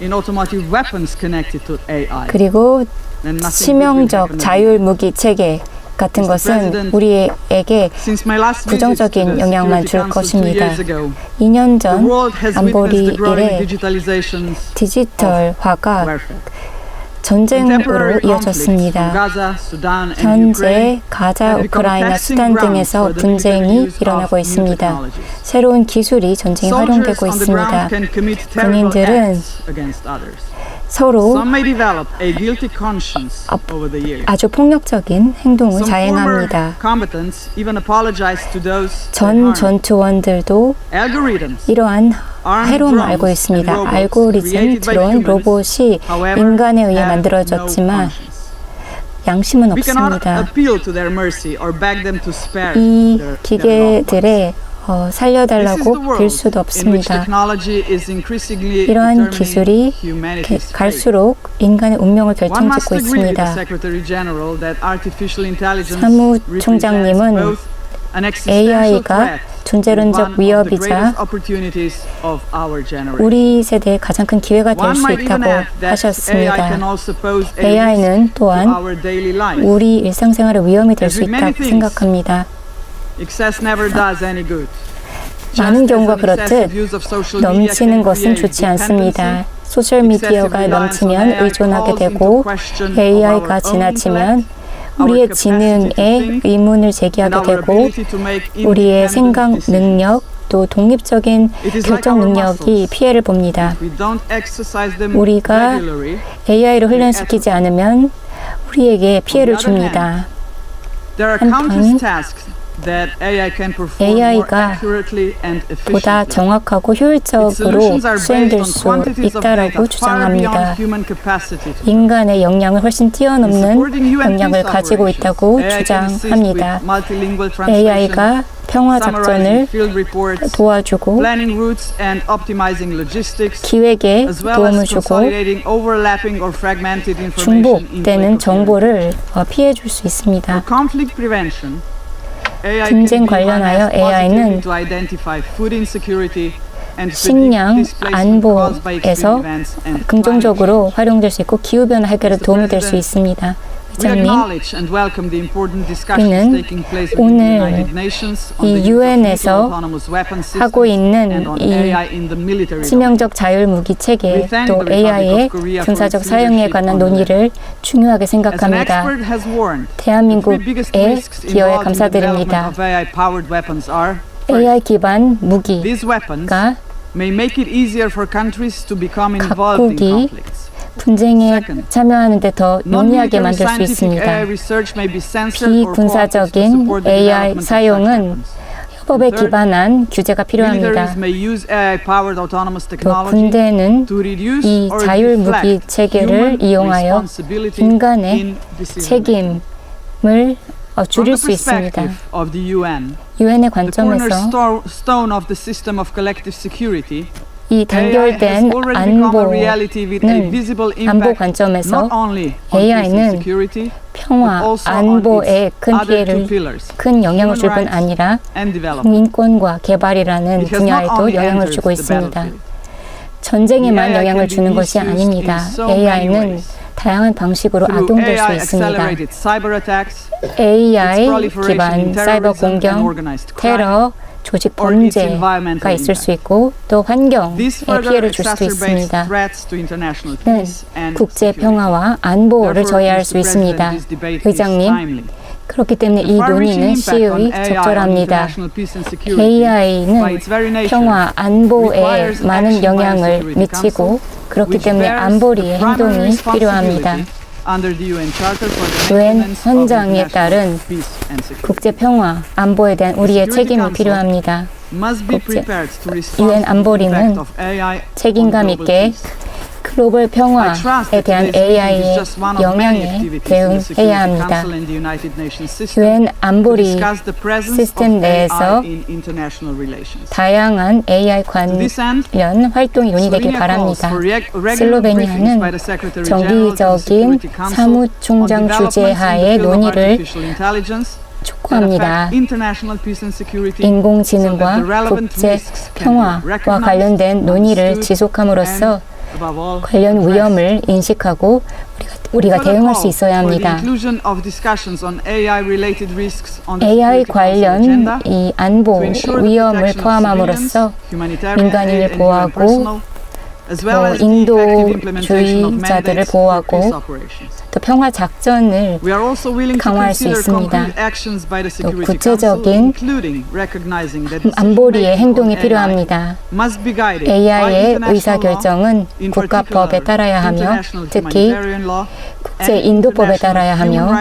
그리고 치명적 자율 무기 체계 같은 것은 우리에게 부정적인 영향만 줄 것입니다. 2년 전 안보리 일에 디지털화가 전쟁으로 이어졌습니다. 현재 가자, 우크라이나, 수단 등에서 분쟁이 일어나고 있습니다. 새로운 기술이 전쟁에 활용되고 있습니다. 군인들은 서로 아주 폭력적인 행동을 자행합니다. 전 전투원들도 이러한 해로움을 알고 있습니다. 알고리즘, 드론, 로봇이 인간에 의해 만들어졌지만 양심은 없습니다. 이 기계들의 살려달라고 빌 수도 없습니다. 이러한 기술이 갈수록 인간의 운명을 결정짓고 있습니다. 사무총장님은 AI가 존재론적 위협이자 우리 세대의 가장 큰 기회가 될 수 있다고 하셨습니다. AI는 또한 우리 일상생활의 위험이 될 수 있다고 생각합니다. 많은 경우가 그렇듯 넘치는 것은 좋지 않습니다. 소셜미디어가 넘치면 의존하게 되고 AI가 지나치면 우리의 지능에 의문을 제기하게 되고 우리의 생각 능력 또 독립적인 결정 능력이 피해를 봅니다. 우리가 AI를 훈련시키지 않으면 우리에게 피해를 줍니다. 한편 that AI can perform more AI가 accurately and 보다 efficiently. 정확하고 Its 효율적으로 solutions are based 수행될 on 수 quantities of data 있다라고 far 주장합니다. beyond human capacity. 인간의 역량을 훨씬 뛰어넘는 Supporting UN 역량을 peace 가지고 operations, 있다고 AI can assist 주장합니다. with multilingual translation, AI가 평화 summarizing 작전을 field reports, 도와주고 planning routes and optimizing logistics, 기획에 as well 도움을 as 주고 consolidating overlapping or fragmented information into a 중복되는 coherent. 정보를 피해 줄 수 For 있습니다. conflict prevention, AI 분쟁 can be 관련하여 harnessed positively AI는 to identify food insecurity and 식량 predict displacement caused by extreme 안보에서 events and climate 긍정적으로 활용될 수 있고 기후변화 해결에 도움이 될 수 있습니다. We 회장님, acknowledge and welcome the important discussions 우리는 taking place within the 오늘 United Nations on 이 the use of 유엔에서 lethal autonomous weapon 하고 systems 있는 and on 이 AI in the military domain. 치명적 자율무기 체계 또 AI의 군사적 사용에 관한 논의를 중요하게 As an 생각합니다. expert has warned, the three biggest 대한민국의 risks 기여에 involved in the development 감사드립니다. of AI-powered weapons are AI 기반 무기가 these weapons may make it easier for countries to become involved in 각국이 conflicts. 분쟁에 참여하는데 더 용이하게 Non-military 만들 수 scientific 있습니다. AI research may be censored or co-opted to 비군사적인 support the AI development of such 사용은 weapons. 협업에 기반한 규제가 필요합니다. Militaries may use AI-powered autonomous 또 technology 군대는 to reduce 이 or 자율무기 deflect 체계를 human 이용하여 responsibility 인간의 in decision-making. 책임을 From 줄일 the 수 있습니다. perspective of the UN, 유엔의 the 관점에서 cornerstone of the system of collective security, 이 AI has 단결된 already become a reality with a 안보는 visible 안보 impact 관점에서 not only on peace and AI는 security, 평화, but also on 안보에 its 큰 other two 피해를 pillars, 큰 영향을 줄 뿐 human rights 아니라 and development. 인권과 개발이라는 It has not 분야에도 only 영향을 entered 주고 the 있습니다. battlefield. 전쟁에만 The AI 영향을 can be 주는 것이 misused 아닙니다. in so many AI는 ways. 다양한 방식으로 Through 악용될 수 AI 있습니다. accelerated cyber attacks, AI its proliferation 기반 in 사이버 terrorism and 공격, organized crime, 테러, 조직 or its 범죄가 environmental 있을 수 impact. 있고 또 환경에 This further 피해를 줄 수도 exacerbates 있습니다. threats to international 는 peace and 국제 security. 평화와 안보를 Therefore, 저해할 수 Mr. President, 있습니다. this debate is 의장님, timely. 그렇기 때문에 이 The far-reaching 논의는 impact on 시의 AI on 적절합니다. international peace and security by AI는 its very nature 평화, 안보에 requires 많은 action by the 영향을 Security 미치고 Council, 그렇기 which 때문에 bears 안보리의 the primary 행동이 필요합니다. responsibility under the UN Charter for the 유엔 maintenance of 헌장에 international 따른 peace and security. 국제 평화, 안보에 대한 우리의 Security 책임이 Council 필요합니다. Must be 국제 prepared to respond 유엔 to the 안보리는 impact of AI on 책임감 global 있게 peace. 글로벌 I 평화에 trust that 대한 today's meeting is AI의 just one of many 영향에 activities in the Security 대응해야 합니다. Council and the United Nations system 유엔 to 안보리 discuss the presence 시스템 of 내에서 AI in international relations. 다양한 AI To this end, 관련 활동이 논의되길 Slovenia calls 바랍니다. for regular 슬로베니아는 briefings by the Secretary General to the 정기적인 Security Council 사무총장 on developments 주재하에 in the field of 논의를 artificial intelligence that 촉구합니다. affect international peace and security, so that 인공지능과 the relevant 국제 risks can be 평화와 recognized, 관련된 논의를 understood, 지속함으로써 above all, 관련 addressed. 위험을 인식하고 우리가 대응할 수 있어야 합니다. AI 관련 이 안보 위험을 포함함으로써 인간을 보호하고 인도주의자들을 보호하고 또 평화 작전을 강화할 수 있습니다. 또 구체적인 안보리의 행동이 필요합니다. AI의 의사결정은 국가법에 따라야 하며 특히 국제 인도법에 따라야 하며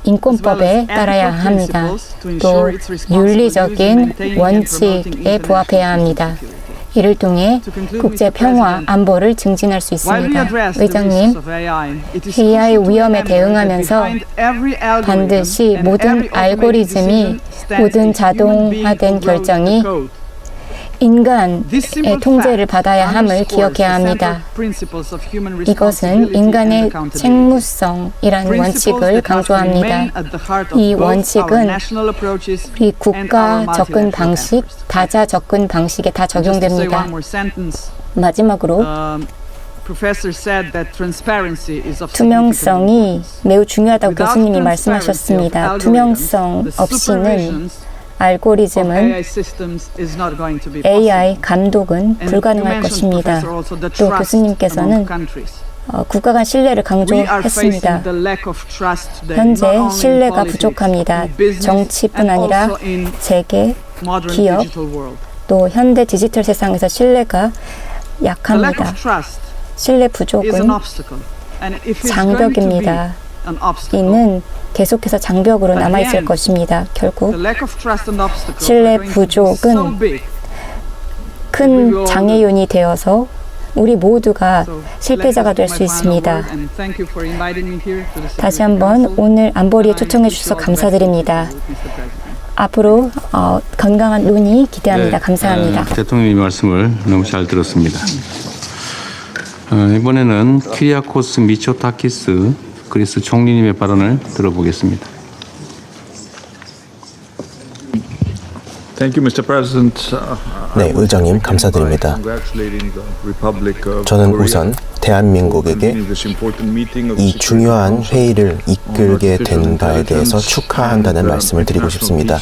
인권법에 따라야 합니다. 또 윤리적인 원칙에 부합해야 합니다. 이를 통해 국제 평화 안보를 증진할 수 있습니다. 의장님, AI 위험에 대응하면서 반드시 모든 알고리즘이 모든 자동화된 결정이 인간의 통제를 받아야 함을 기억해야 합니다. 이것은 인간의 책무성이라는 원칙을 강조합니다. 이 원칙은 우리 국가 접근 방식, 다자 접근 방식에 다 적용됩니다. 마지막으로 투명성이 매우 중요하다고 교수님이 말씀하셨습니다. 투명성 없이는 알고리즘은 AI 감독은 불가능할 것입니다. 또 교수님께서는 국가 간 신뢰를 강조했습니다. 현재 신뢰가 부족합니다. 정치뿐 아니라 재계, 기업, 또 현대 디지털 세상에서 신뢰가 약합니다. 신뢰 부족은 장벽입니다. an obstacle. 이는 계속해서 장벽으로 남아있을 것입니다. 결국 The lack of trust and obstacles 신뢰 are going to be so 부족은 big. 큰 장애요인이 되어서 우리 모두가 So, 실패자가 let me 될 수 speak my final 있습니다. word and thank you for inviting me here to the 다시 Security 한번 Council. 오늘 안보리에 And I 초청해 wish 주셔서 you all the best in 감사드립니다. future, Mr. President. 앞으로 건강한 논의 기대합니다. 감사합니다. 대통령님 말씀을 너무 잘 들었습니다. 이번에는 키리아코스 미초타키스 그리스 총리님의 발언을 들어보겠습니다. Thank you, Mr. President. 네, 의장님 감사드립니다. 저는 우선 대한민국에게 이 중요한 회의를 이끌게 된 바에 대해서 축하한다는 말씀을 드리고 싶습니다.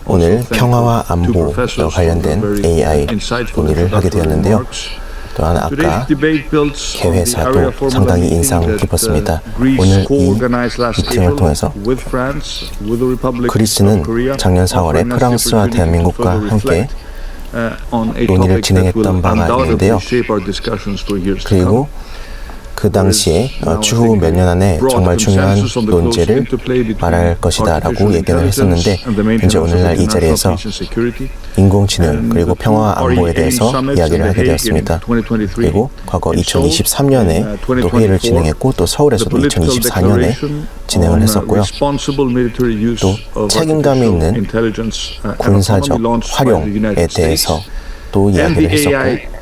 오늘 평화와 안보와 관련된 AI 논의를 하게 되었는데요. 또한 아까 개회사도 상당히 인상 깊었습니다. 오늘 이 미팅을 통해서 그리스는 작년 4월에 프랑스와 대한민국과 함께 논의를 진행했던 바가 있는데요. 그리고 그 당시에 추후 몇 년 안에 정말 중요한 논제를 말할 것이다 라고 얘기를 했었는데 이제 오늘날 이 자리에서 인공지능 그리고 평화와 안보에 대해서 이야기를 하게 되었습니다. 그리고 과거 2023년에 또 회의를 진행했고 또 서울에서도 2024년에 진행을 했었고요. 또 책임감이 있는 군사적 활용에 대해서 또 이야기를 했었고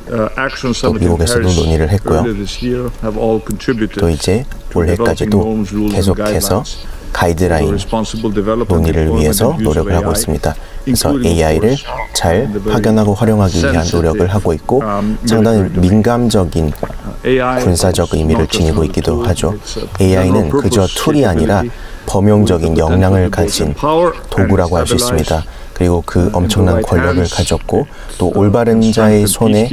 또 미국에서도 논의를 했고요. 또 이제 올해까지도 계속해서 가이드라인 논의를 위해서 노력을 하고 있습니다. 그래서 AI를 잘 파견하고 활용하기 위한 노력을 하고 있고 상당히 민감적인 군사적 의미를 지니고 있기도 하죠. AI는 그저 툴이 아니라 범용적인 역량을 가진 도구라고 할 수 있습니다. 그리고 그 엄청난 권력을 가졌고 또 올바른 자의 손에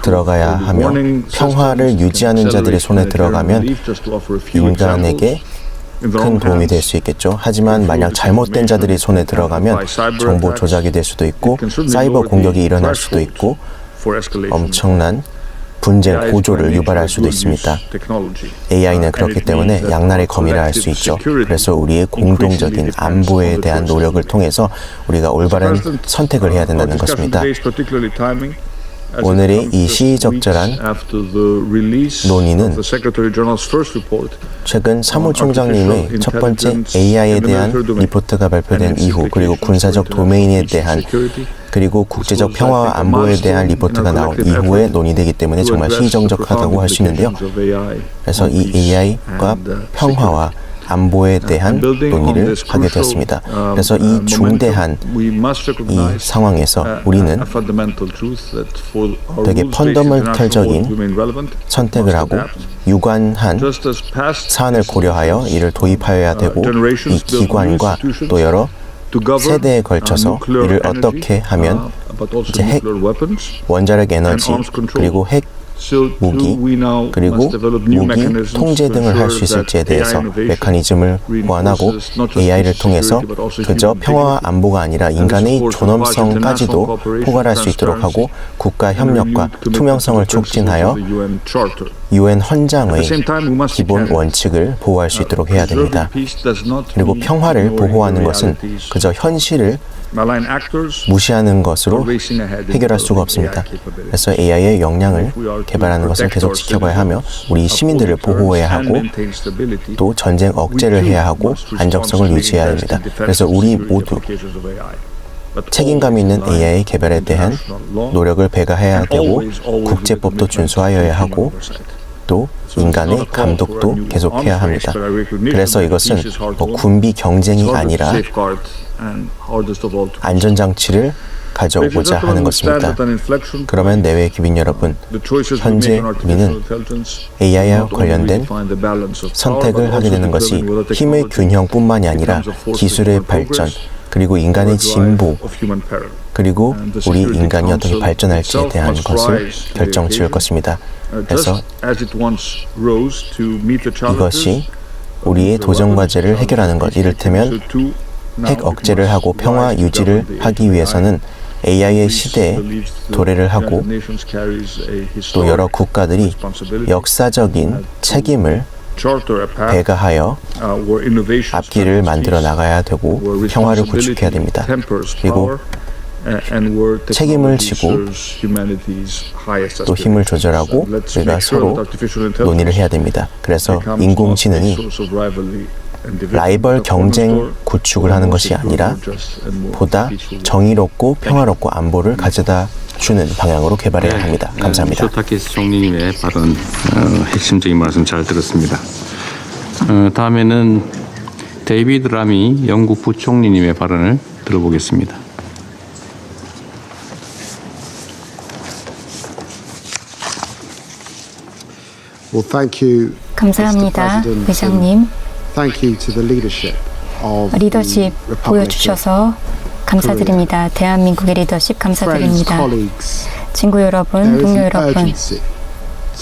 들어가야 하며 평화를 유지하는 자들의 손에 들어가면 인간에게 큰 도움이 될 수 있겠죠. 하지만 만약 잘못된 자들의 손에 들어가면 정보 조작이 될 수도 있고 사이버 공격이 일어날 수도 있고 엄청난 분쟁, 고조를 유발할 수도 있습니다. AI는 그렇기 때문에 양날의 검이라 할 수 있죠. 그래서 우리의 공동적인 안보에 대한 노력을 통해서 우리가 올바른 선택을 해야 된다는 것입니다. 오늘의 이 시의적절한 논의는 최근 사무총장님의 첫 번째 AI에 대한 리포트가 발표된 이후 그리고 군사적 도메인에 대한 그리고 국제적 평화와 안보에 대한 리포트가 나온 이후에 논의되기 때문에 정말 시의적절하다고 할 수 있는데요. 그래서 이 AI과 평화와 안보에 대한 논의를 하게 됐습니다. 그래서 이 중대한 이 상황에서 우리는 되게 펀더멘털적인 선택을 하고 유관한 사안을 고려하여 이를 도입하여야 되고 이 기관과 또 여러 세대에 걸쳐서 이를 어떻게 하면 이제 핵, 원자력 에너지 그리고 핵 무기 그리고 무기 통제 등을 할 수 있을지에 대해서 메커니즘을 보완하고 AI를 통해서 그저 평화와 안보가 아니라 인간의 존엄성까지도 포괄할 수 있도록 하고 국가 협력과 투명성을 촉진하여 UN 헌장의 기본 원칙을 보호할 수 있도록 해야 됩니다. 그리고 평화를 보호하는 것은 그저 현실을 무시하는 것으로 해결할 수가 없습니다. 그래서 AI의 역량을 개발하는 것을 계속 지켜봐야 하며 우리 시민들을 보호해야 하고 또 전쟁 억제를 해야 하고 안정성을 유지해야 합니다. 그래서 우리 모두 책임감 있는 AI 개발에 대한 노력을 배가해야 되고 국제법도 준수하여야 하고 또 인간의 감독도 계속해야 합니다. 그래서 이것은 군비 경쟁이 아니라 안전장치를 가져오고자 하는 것입니다. 그러면 내외 기빈 여러분, 현재 우리는 AI와 관련된 선택을 하게 되는 것이 힘의 균형뿐만이 아니라 기술의 발전, 그리고 인간의 진보, 그리고 우리 인간이 어떻게 발전할지에 대한 것을 결정 지을 것입니다. 그래서 이것이 우리의 도전 과제를 해결하는 것, 이를테면 핵 억제를 하고 평화 유지를 하기 위해서는 AI의 시대에 도래를 하고 또 여러 국가들이 역사적인 책임을 배가하여 앞길을 만들어 나가야 되고 평화를 구축해야 됩니다. 그리고 책임을 지고 또 힘을 조절하고 우리가 서로 논의를 해야 됩니다. 그래서 인공지능이 라이벌 경쟁 구축을 하는 것이 아니라 보다 정의롭고 평화롭고 안보를 가져다 주는 방향으로 개발해야 합니다. 감사합니다. 미소타케스 총리님의 발언 핵심적인 말씀 잘 들었습니다. 다음에는 데이비드 라미 영국 부총리님의 발언을 들어보겠습니다. Well, thank you, 감사합니다, Mr. President, 의장님. and thank you to the leadership of 리더십 the Republic 보여주셔서 감사드립니다. 대한민국의 리더십 Friends, 감사드립니다. colleagues, 친구 여러분, there is 동료 an 여러분, urgency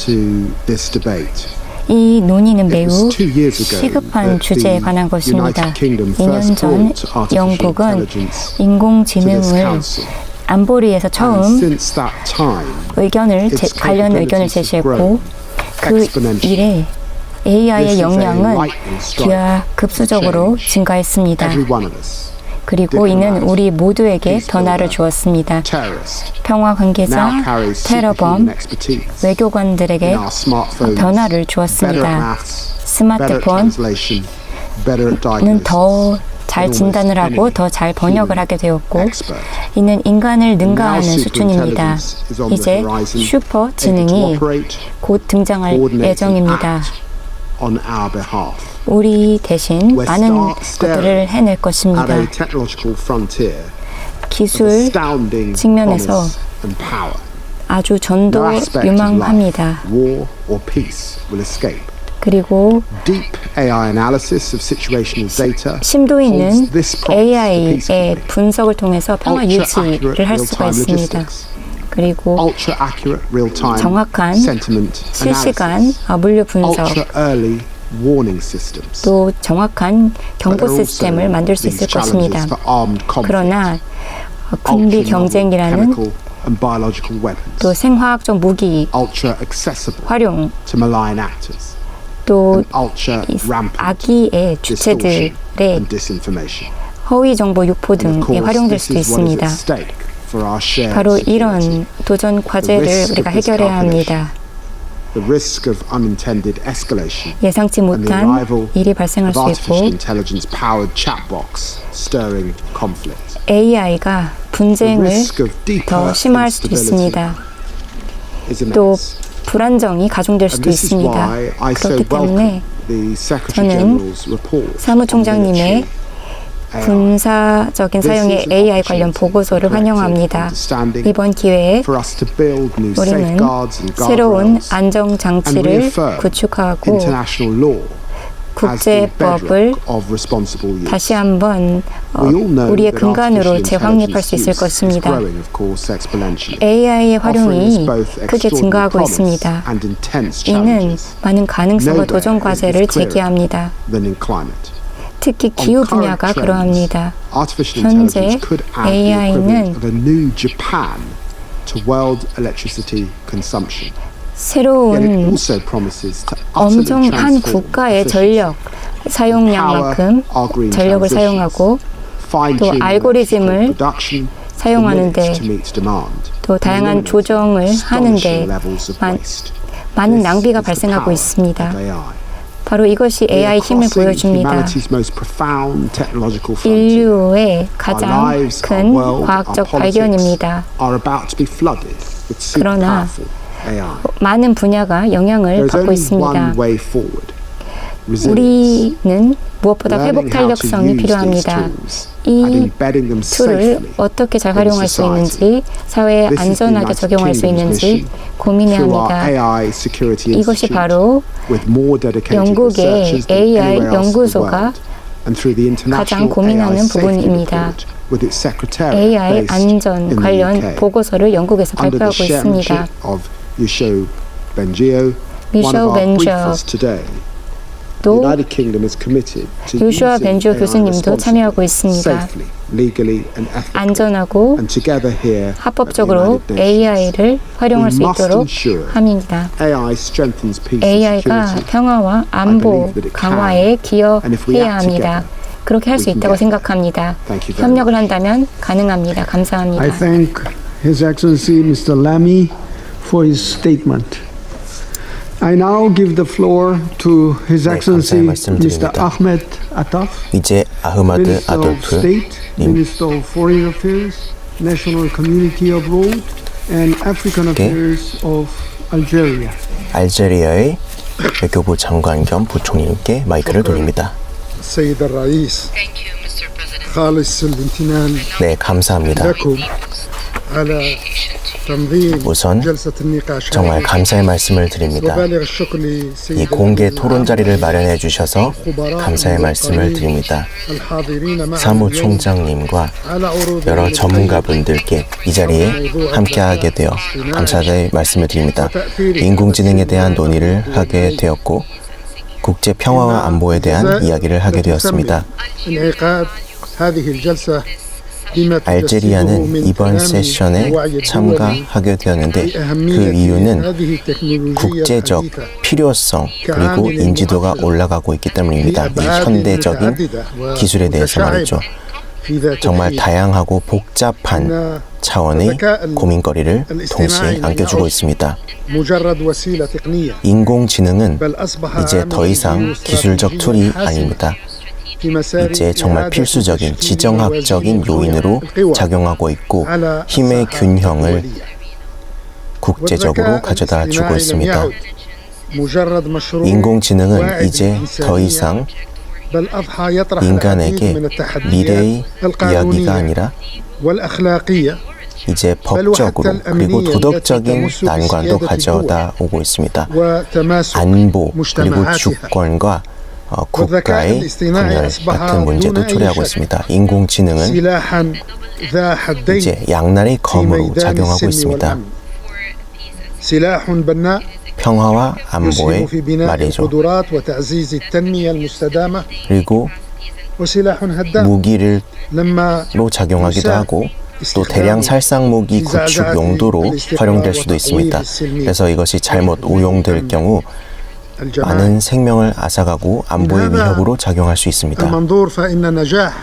to this debate. 이 논의는 It was 매우 2 years ago 시급한 that 주제에 the 관한 것입니다. United Kingdom 2년 first 전 brought artificial 영국은 intelligence to this 인공지능을 council. 안보리에서 And 처음 since that time, 관련 의견을 제시했고 그 이래 AI의 역량은 기하급수적으로 증가했습니다. every one of us, 그리고 이는 우리 모두에게 변화를 주었습니다. terrorist, 평화 관계자, now carries 테러범, superhuman expertise 외교관들에게 in our smartphones, 변화를 better at 주었습니다. maths, better at 스마트폰은 translation, better at diagnosis. 더 잘 진단을 하고 더 잘 번역을 하게 되었고 이는 인간을 능가하는 수준입니다. 이제 슈퍼 지능이 곧 등장할 예정입니다. on our behalf. 우리 대신 많은 것들을 해낼 At 것입니다. a technological frontier of 기술 astounding 측면에서 promise and power. 아주 전도 No aspect of 유망합니다. life, war or peace will escape. 그리고 Deep AI analysis of situational data 심도 있는 holds this promise to AI의 peace 분석을 통해서 평화 Ultra-accurate 유지를 할 수가 real-time 있습니다. logistics. 그리고 ultra accurate real-time 정확한 sentiment 실시간 analysis, 물류 분석, ultra early warning systems. 또 정확한 경보 But there are 시스템을 also 만들 수 있을 these 것입니다. challenges for armed conflict, 그러나 군비 ultra-novel 경쟁이라는 chemical and biological weapons, 또 생화학적 무기 ultra accessible 활용, to malign actors, 또 and ultra 이 rampant 악의의 distortion 주체들의 and disinformation. 허위 정보 유포 And of 등에 course, 활용될 this 수도 is what is 있습니다. at stake for our shared 바로 security. 이런 도전 과제를 risk 우리가 of this 해결해야 합니다. The risk of unintended escalation 예상치 and the 못한 arrival 일이 발생할 of 수 artificial 있고 intelligence powered chatbots stirring conflict. AI가 The 분쟁을 risk of deeper 더 심화할 수도 instability 있습니다. is 또 immense. 불안정이 가중될 And 수도 this is 있습니다. why I so 그렇기 때문에 welcome the Secretary 저는 General's report on 사무총장님의 military AI. 군사적인 사용의 This is an AI 관련 opportunity 보고서를 for 환영합니다. understanding, 이번 기회에 for us to build new 우리는 safeguards and 새로운 guardrails 안정 and 장치를 reaffirm 구축하고 international law as the 국제법을 bedrock of responsible use. 다시 한번 We all know 우리의 that 근간으로 artificial 재확립할 수 있을 intelligence use is 것입니다. growing, of course, exponentially. AI의 Offering us 활용이 both 크게 extraordinary 증가하고 promise 있습니다. and intense 이는 challenges 많은 가능성과 Nowhere 도전 is 과제를 this clearer 제기합니다. than in climate. 특히 기후 분야가 그러합니다. Artificial 현재 intelligence could add the AI는 equivalent of a new Japan to world electricity consumption. Yet it 새로운 also promises to utterly 엄청 한 transform 국가의 efficiency, 전력 사용량만큼 power our green 전력을 transitions, 사용하고 fine-tuning 알고리즘을 electrical production 사용하는데 to meet demand, 또 다양한 eliminating 조정을 하는데 astonishing levels of waste. 많은 This 낭비가 is the 발생하고 power 있습니다. of AI. 바로 이것이 We are AI 힘을 crossing 보여줍니다. humanity's most profound technological frontier. 인류의 가장 큰 과학적 발견입니다. Are about to be flooded with super 그러나 powerful AI. 많은 분야가 영향을 There is 받고 only 있습니다. one way forward. Resilience. 우리는 무엇보다 회복 Learning how to 탄력성이 use these 필요합니다. tools and 이 embedding them 툴을 safely 어떻게 잘 in 활용할 수 society. 있는지, 사회에 This is the 안전하게 United 적용할 수 Kingdom's 있는지 mission 고민해야 through our 합니다. AI Security 이것이 Institute, 바로 with more dedicated 영국의 researchers than AI anywhere else in the 연구소가 world, and through the 가장 International 고민하는 AI Safety 부분입니다. Report, with its secretariat AI based 안전 in the 관련 UK. 보고서를 영국에서 Under the 발표하고 있습니다. chairmanship of Michel Bengio, one Michel of our Bengio. briefers today 또 United Kingdom is committed to 요슈아 using 벤조 AI 교수님도 참여하고 있습니다. safely, legally and ethically. 안전하고 And together here at the 합법적으로 United Nations, AI를 활용할 수 We must 있도록 ensure 합니다. AI strengthens peace and AI가 security. 평화와 안보 강화에 기여해야 합니다. 그렇게 할 수 있다고 생각합니다. 협력을 한다면 가능합니다. 감사합니다. I thank His Excellency Mr. Lamy for his statement. I now give the floor to His Excellency 감사의 말씀드립니다. Mr. Ahmed Attaf, 이제 아흐마드 Minister of 아돌프 State, 님 Minister of Foreign Affairs, National Community Abroad, and African Affairs of Algeria. 알제리아의 외교부 장관 겸 부총리님께 마이크를 돌립니다. السيد الرئيس خالص الامتنان 네, 감사합니다. لكم على تنظيم 우선 جلسة النقاش 정말 감사의 말씀을 드립니다. وبالغ الشكر 이 لسيد 공개 토론 자리를 마련해 주셔서 감사의 말씀을 드립니다. الحاضرين معنا 사무총장님과 على عروض 여러 전문가분들께 이 자리에 함께하게 되어 감사의 말씀을 드립니다. 인공지능에 대한 논의를 하게 되었고 국제 평화와 안보에 대한 이야기를 하게 되었습니다. انعقاد هذه الجلسة بما 알제리아는 이번 세션에 참가하게 되었는데 그 이유는 국제적 필요성 그리고 인지도가 올라가고 있기 때문입니다. 이 현대적인 기술에 대해서 말이죠. 정말 다양하고 복잡한 차원의 고민거리를 동시에 안겨주고 있습니다. مجرد وسيلة تقنية 인공지능은 بل أصبح 이제 더 이상 기술적 툴이 아닙니다. في مسار 이제 정말 필수적인 지정학적인 요인으로 작용하고 있고 힘의 균형을 국제적으로 가져다 주고 있습니다. مجرد مشروع 인공지능은 이제 더 이상 بل أضحى يطرح 인간에게 العديد من التحديات 미래의 이야기가 아니라 والأخلاقية 이제 법적으로 그리고 도덕적인 난관도 가져다 오고 있습니다. وتماسك 안보 그리고 مجتمعاتها 주권과 국가의 분열 같은 문제도 초래하고 있습니다. 인공지능은 سلاحا ذا حدين 이제 양날의 في 검으로 ميدان 작용하고 السلم 있습니다. والأمن سلاح بناء 평화와 안보의 يسهم في بناء 말이죠. القدرات وتعزيز التنمية المستدامة 그리고 وسلاح هدام 무기로 لما 작용하기도 하고 또 대량 살상 무기 구축 용도로 활용될 수도 있습니다. 그래서 이것이 잘못 오용될 경우 الجماعة 많은 생명을 앗아가고 안보의 위협으로 작용할 수 있습니다. المنظور فإن نجاح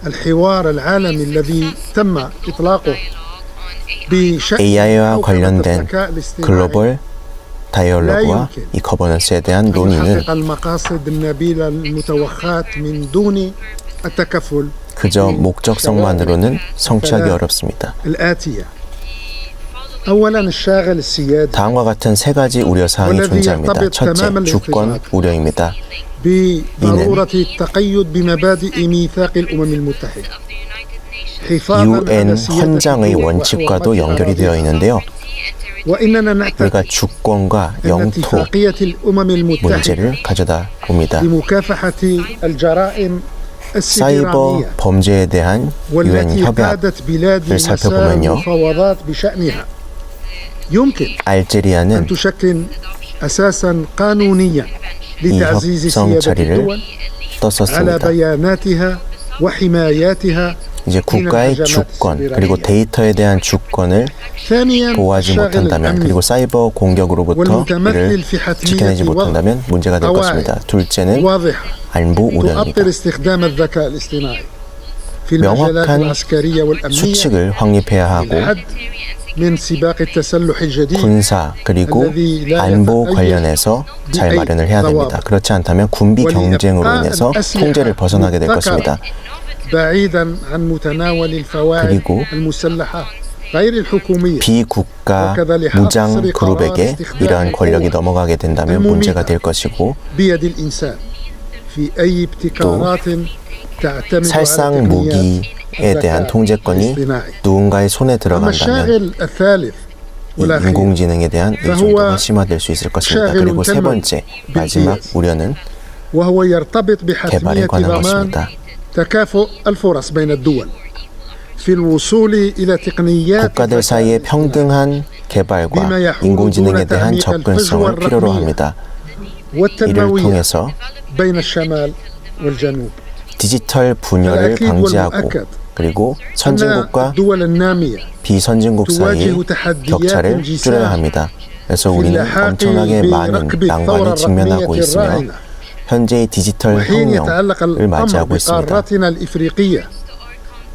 الحوار العالمي الذي تم إطلاقه بشأن AI와 كوكبة 관련된 الذكاء الاصطناعي 글로벌 다이얼로그와 이 거버넌스에 대한 논의는 يحقق المقاصد النبيلة المتوخاة من دون التكفل 그저 목적성만으로는 성취하기 어렵습니다. الآتية أولا الشاغل السيادي 다음과 같은 세 가지 우려사항이 존재합니다. 첫째, 주권 우려입니다. بضرورة التقيد بمبادئ ميثاق الأمم المتحدة حفاظاً UN على سيادة 헌장의 الدول 원칙과도 وحرمة 연결이 되어 أراضيها. 있는데요. وإننا نعتقد 우리가 주권과 أن 영토 اتفاقية الأمم المتحدة 문제를 가져다 옵니다. لمكافحة الجرائم 사이버 السبرانية 범죄에 대한 UN والتي 협약을 قادت بلادي مسار 살펴보면요. مفاوضات بشأنها يمكن أن 알제리아는 تشكل أساسا قانونيا 이 لتعزيز 협상 سيادة 자리를 الدول على 떴었습니다. بياناتها وحماياتها 이제 국가의 주권 그리고 데이터에 대한 주권을 ثانيا 보호하지 الشاغل 못한다면 그리고 الأمني 사이버 공격으로부터 이를 والمتمثل في 지켜내지 حتمية وضع 못한다면 문제가 될 것입니다. 둘째는 واضحة 안보 우려입니다. تؤطر استخدام الذكاء الاصطناعي في المجالات 명확한 العسكرية والأمنية 수칙을 확립해야 하고 للحد من سباق التسلح الجديد 군사 그리고 안보 관련해서 잘 마련을 해야 됩니다. 그렇지 않다면 군비 경쟁으로 인해서 통제를 벗어나게 될 것입니다. بعيدا عن متناول الفواعل 그리고 المسلحة غير الحكومية 비국가 무장 그룹에게 이러한 권력이 넘어가게 된다면 문제가 될 것이고 بيد الإنسان في أي ابتكارات تعتمد 살상 على تقنيات 무기에 대한 통제권이 누군가의 손에 أما 들어간다면 الشاغل الثالث 이 والأخير 인공지능에 대한 의존도가 심화될 수 있을 것입니다. 그리고 세 번째 마지막 우려는 وهو يرتبط 개발에 بحتمية 관한 ضمان 것입니다. تكافؤ الفرص بين الدول في الوصول إلى تقنيات 국가들 사이의 평등한 개발과 인공지능에 대한 접근성을 필요로 합니다. 이를 통해서 بين الشمال والجنوب. 디지털 분열을 방지하고 그리고 선진국과 الدول النامية 비선진국 사이의 격차를 줄여야 합니다. 그래서 우리는 엄청나게 많은 난관에 직면하고 있으며 현재의 디지털 وحين يتعلق 혁명을 الأمر 맞이하고 있습니다. بقاراتنا الإفريقية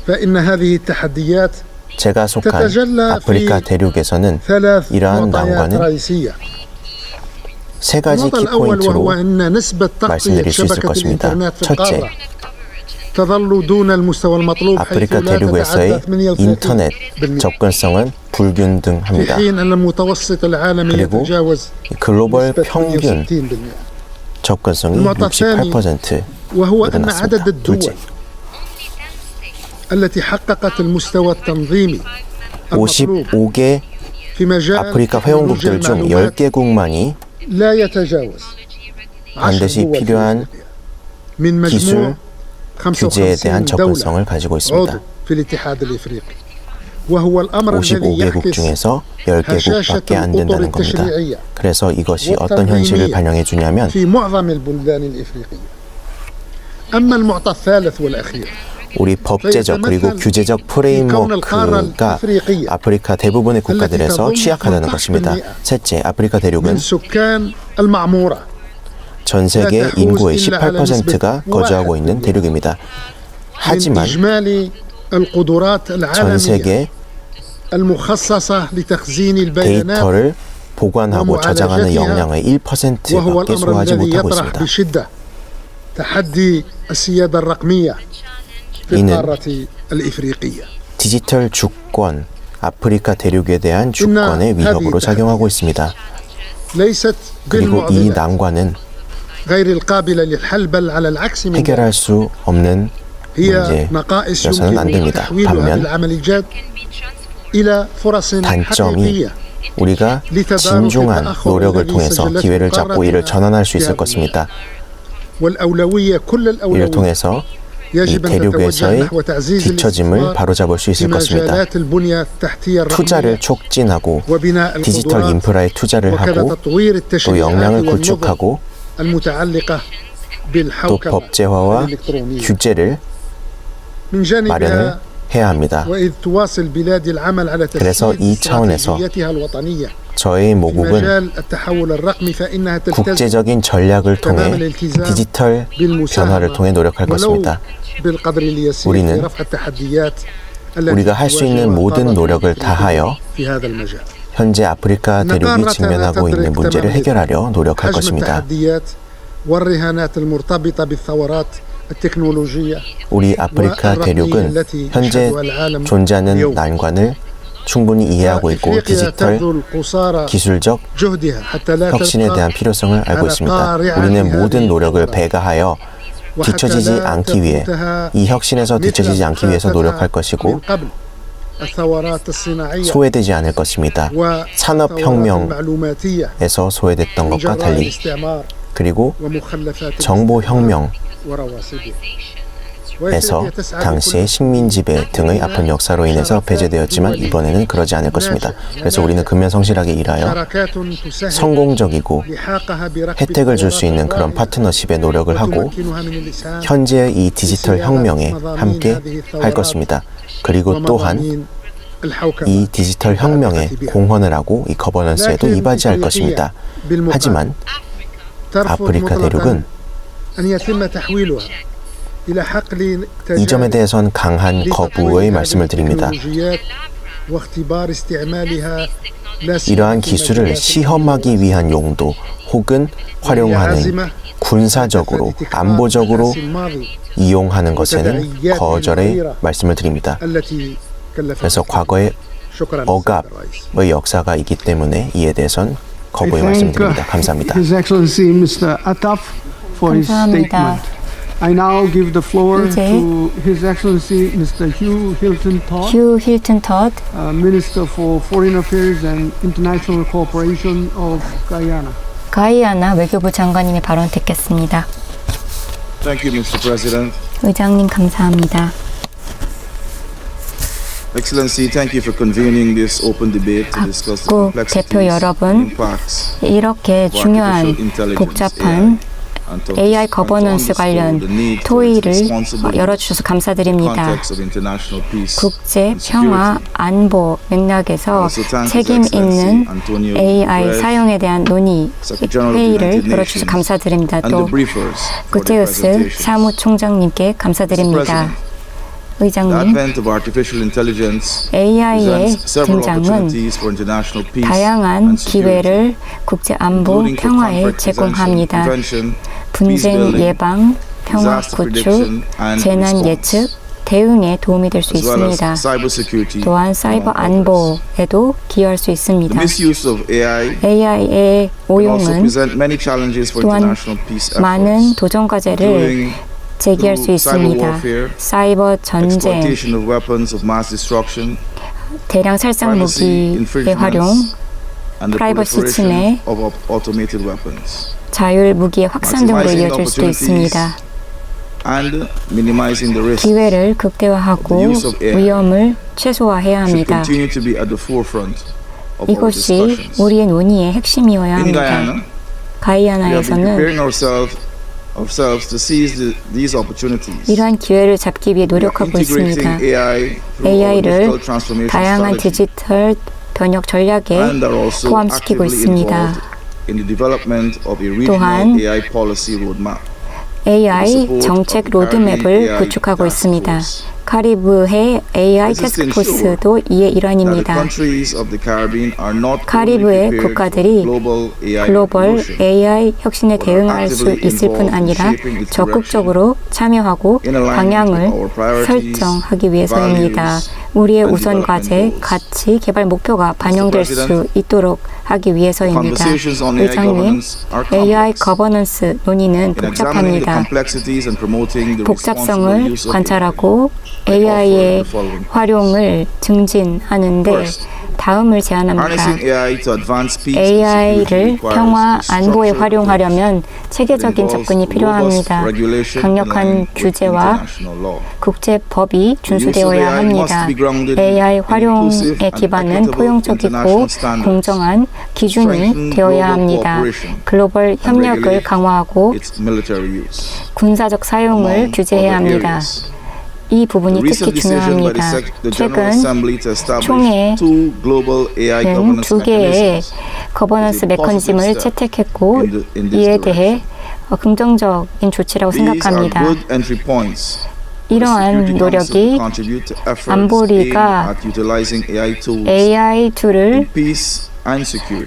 فإن هذه التحديات 제가 속한 تتجلى 아프리카 في 대륙에서는 ثلاث 이러한 معطيات 난관은 رئيسية. 세 가지 النقطة الأول 키포인트로 وهو أن نسبة تغطية 말씀드릴 수 있을 شبكة 것입니다. الإنترنت في 첫째, القارة تظل دون المستوى المطلوب حيث 아프리카 لا 대륙에서의 تتعدى 38% 인터넷 접근성은 في 불균등합니다. حين أن المتوسط العالمي 그리고 يتجاوز 글로벌 نسبة 평균 68%. 접근성이 المعطى الثاني 68% وهو أن عدد 늘어났습니다. 둘째, الدول التي حققت المستوى التنظيمي المطلوب 55개 في مجال 아프리카 تكنولوجيا 회원국들 중 المعلومات 10개국만이 لا يتجاوز 반드시 10 دول 필요한 من 기술 مجموع 규제에 대한 55 접근성을 دولة 가지고 있습니다. عضو في الاتحاد الإفريقي وهو الأمر الذي 55개국 يعكس 중에서 10개국밖에 안 الأطر 된다는 겁니다. التشريعية 그래서 이것이 어떤 현실을 반영해 주냐면 في معظم البلدان الإفريقية. أما المعطى الثالث والأخير 우리 법제적 그리고 규제적 프레임워크가 아프리카 대부분의 국가들에서 취약하다는 것입니다. 셋째, 아프리카 من 대륙은 سكان المعمورة 전 세계 인구의 18%가 거주하고 있는 대륙입니다. من 하지만 إجمالي القدرات 전 العالمية 세계 المخصصة لتخزين البيانات 데이터를 보관하고 저장하는 역량의 وهو 1%밖에 الأمر 소화하지 الذي 못하고 يطرح 있습니다. بشدة تحدي السيادة الرقمية في 이는 القارة الإفريقية. 디지털 주권, 아프리카 대륙에 대한 주권의 위협으로 작용하고 있습니다. ليست 그리고 이 بالمعضلات 난관은 غير القابلة للحل بل على العكس من ذلك 해결할 수 없는 هي نقائص 문제여서는 안 يمكن 됩니다. تحويلها 반면 بالعمل الجاد إلى فرص 단점이 حقيقية 우리가 진중한 노력을 통해서 기회를 잡고 이를 전환할 수 있을 것입니다. والأولوية كل 이를 الأولوية 통해서 이 يجب أن تتوجه 대륙에서의 نحو تعزيز 뒤처짐을 الاستثمار 바로잡을 수 في 있을 것입니다. مجالات البنية التحتية 투자를 الرقمية 촉진하고 وبناء 디지털 القدرات 인프라에 투자를 وكذا 하고 تطوير 또 التشريعات 역량을 والنظم 구축하고 المتعلقة 또 بالحوكمة 법제화와 الإلكترونية. 규제를 من 마련을 جانبها 해야 합니다. وإذ تواصل بلادي العمل على 그래서 تسيير 이 차원에서 استراتيجيتها الوطنية 저의 في 모국은 مجال التحول الرقمي فإنها تلتزم 국제적인 전략을 통해 디지털 변화를 통해 노력할 ولو 것입니다. بالقدر اليسير 우리는 في رفع التحديات التي 우리가 할 수 있는 تواجه 모든 القارة 노력을 الأفريقية 다하여 في هذا المجال. 현재 아프리카 대륙이 직면하고 있는 문제를 해결하려 노력할 حجم 것입니다. التحديات والرهانات المرتبطة بالثورات التكنولوجية 우리 아프리카 대륙은 현재 존재하는 난관을 충분히 이해하고 있고 إفريقيا 디지털 تبذل قصارى 기술적 جهدها حتى لا 혁신에 تبقى 대한 필요성을 알고 있습니다. 우리는 모든 노력을 배가하여 뒤처지지 않기 위해 이 혁신에서 뒤처지지 않기 위해서 노력할 것이고 소외되지 않을 것입니다. 산업혁명에서 소외됐던 것과 달리 그리고 정보혁명에서 당시의 식민지배 등의 아픈 역사로 인해서 배제되었지만 이번에는 그러지 않을 것입니다. 그래서 우리는 근면성실하게 일하여 성공적이고 혜택을 줄 수 있는 그런 파트너십에 노력을 하고 현재의 이 디지털 혁명에 함께 할 것입니다. 그리고 또한 이 디지털 혁명에 공헌을 하고 이 거버넌스에도 이바지할 것입니다. 하지만 아프리카 대륙은 이 점에 대해선 강한 거부의 말씀을 드립니다. 이러한 기술을 시험하기 위한 용도 혹은 활용하는 군사적으로, 안보적으로 이용하는 것에는 거절의 말씀을 드립니다. 그래서 과거의 억압의 역사가 있기 때문에 이에 대해선 거부의 말씀드립니다. 감사합니다. His Excellency Mr. Attaf for his 감사합니다. statement. I now give the floor 이제 to His Excellency Mr. Hugh Hilton Todd, 휴 힐튼 텄 Minister for Foreign Affairs and International Cooperation of Guyana. 가이아나 외교부 장관님의 발언 듣겠습니다. Thank you, Mr. President. 의장님 감사합니다. Excellency, thank you for convening this open debate to discuss the 각국 대표 complexities and 여러분, impacts 이렇게 of 중요한 artificial intelligence, 복잡한 and to AI underscore 거버넌스 관련 the need for 토의를 responsible 열어주셔서 감사드립니다. context of international peace 국제 and security. 평화 안보 맥락에서 Also thank His 책임 있는 Excellency Antonio AI Guterres, 사용에 대한 논의 Secretary General of the 회의를 United 열어주셔서 Nations, 감사드립니다. and the 또 briefers for their 구테우스 presentations. 사무총장님께 Mr. 감사드립니다. President, the 의장님, advent of artificial intelligence AI의 presents several 등장은 opportunities for international peace 다양한 and security, 기회를 국제 안보 including for 평화에 conflict 제공합니다. prevention, peace 분쟁 building, 예방, 평화 disaster 구축, prediction and 재난 response, 예측, 대응에 도움이 될 수 as well as 있습니다. cybersecurity, 또한 사이버 among others. 안보에도 기여할 수 The 있습니다. misuse of AI AI의 can also 오용은 present many challenges for 또한 international peace 많은 efforts, 도전 과제를 including 제기할 수 through cyber 있습니다. warfare, 사이버 전쟁, exploitation of weapons of mass destruction, 대량 살상 privacy 무기의 활용, infringements, and the 프라이버시 proliferation 침해, of automated weapons, 자율 무기의 확산 등으로 maximizing 이어질 수도 opportunities 있습니다. and minimizing the risks. 기회를 극대화하고 The use of AI 위험을 최소화해야 should 합니다. continue to be at the forefront of our 이것이 discussions. 우리의 논의의 핵심이어야 In 합니다. Guyana, we have been 가이아나에서는 preparing ourselves to seize these opportunities. 이러한 기회를 잡기 위해 We are 노력하고 있습니다. integrating AI through our AI를 digital transformation 다양한 strategy 디지털 변혁 전략에 and are also 포함시키고 actively 있습니다. involved in the development of a regional 또한 AI policy roadmap. AI 정책 로드맵을 구축하고 있습니다. 카리브해 AI 태스크포스도 이의 일환입니다. 카리브해 국가들이 글로벌 AI 혁신에 대응할 수 있을 뿐 아니라 적극적으로 참여하고 방향을 설정하기 위해서입니다. 우리의 우선 과제, 가치, 개발 목표가 반영될 수 있도록 하기 위해서입니다. 의장님, AI 거버넌스 논의는 복잡합니다. 복잡성을 관찰하고 AI의 활용을 증진하는데 다음을 제안합니다. AI를 평화 안보에 활용하려면 체계적인 접근이 필요합니다. 강력한 규제와 국제법이 준수되어야 합니다. AI 활용의 기반은 포용적이고 공정한 기준이 되어야 합니다. 글로벌 협력을 강화하고 군사적 사용을 규제해야 합니다. 이 부분이 특히 중요합니다. 최근 총회는 두 개의 거버넌스 메커니즘을 채택했고 이에 대해 긍정적인 조치라고 생각합니다. 이러한 노력이 안보리가 AI 툴을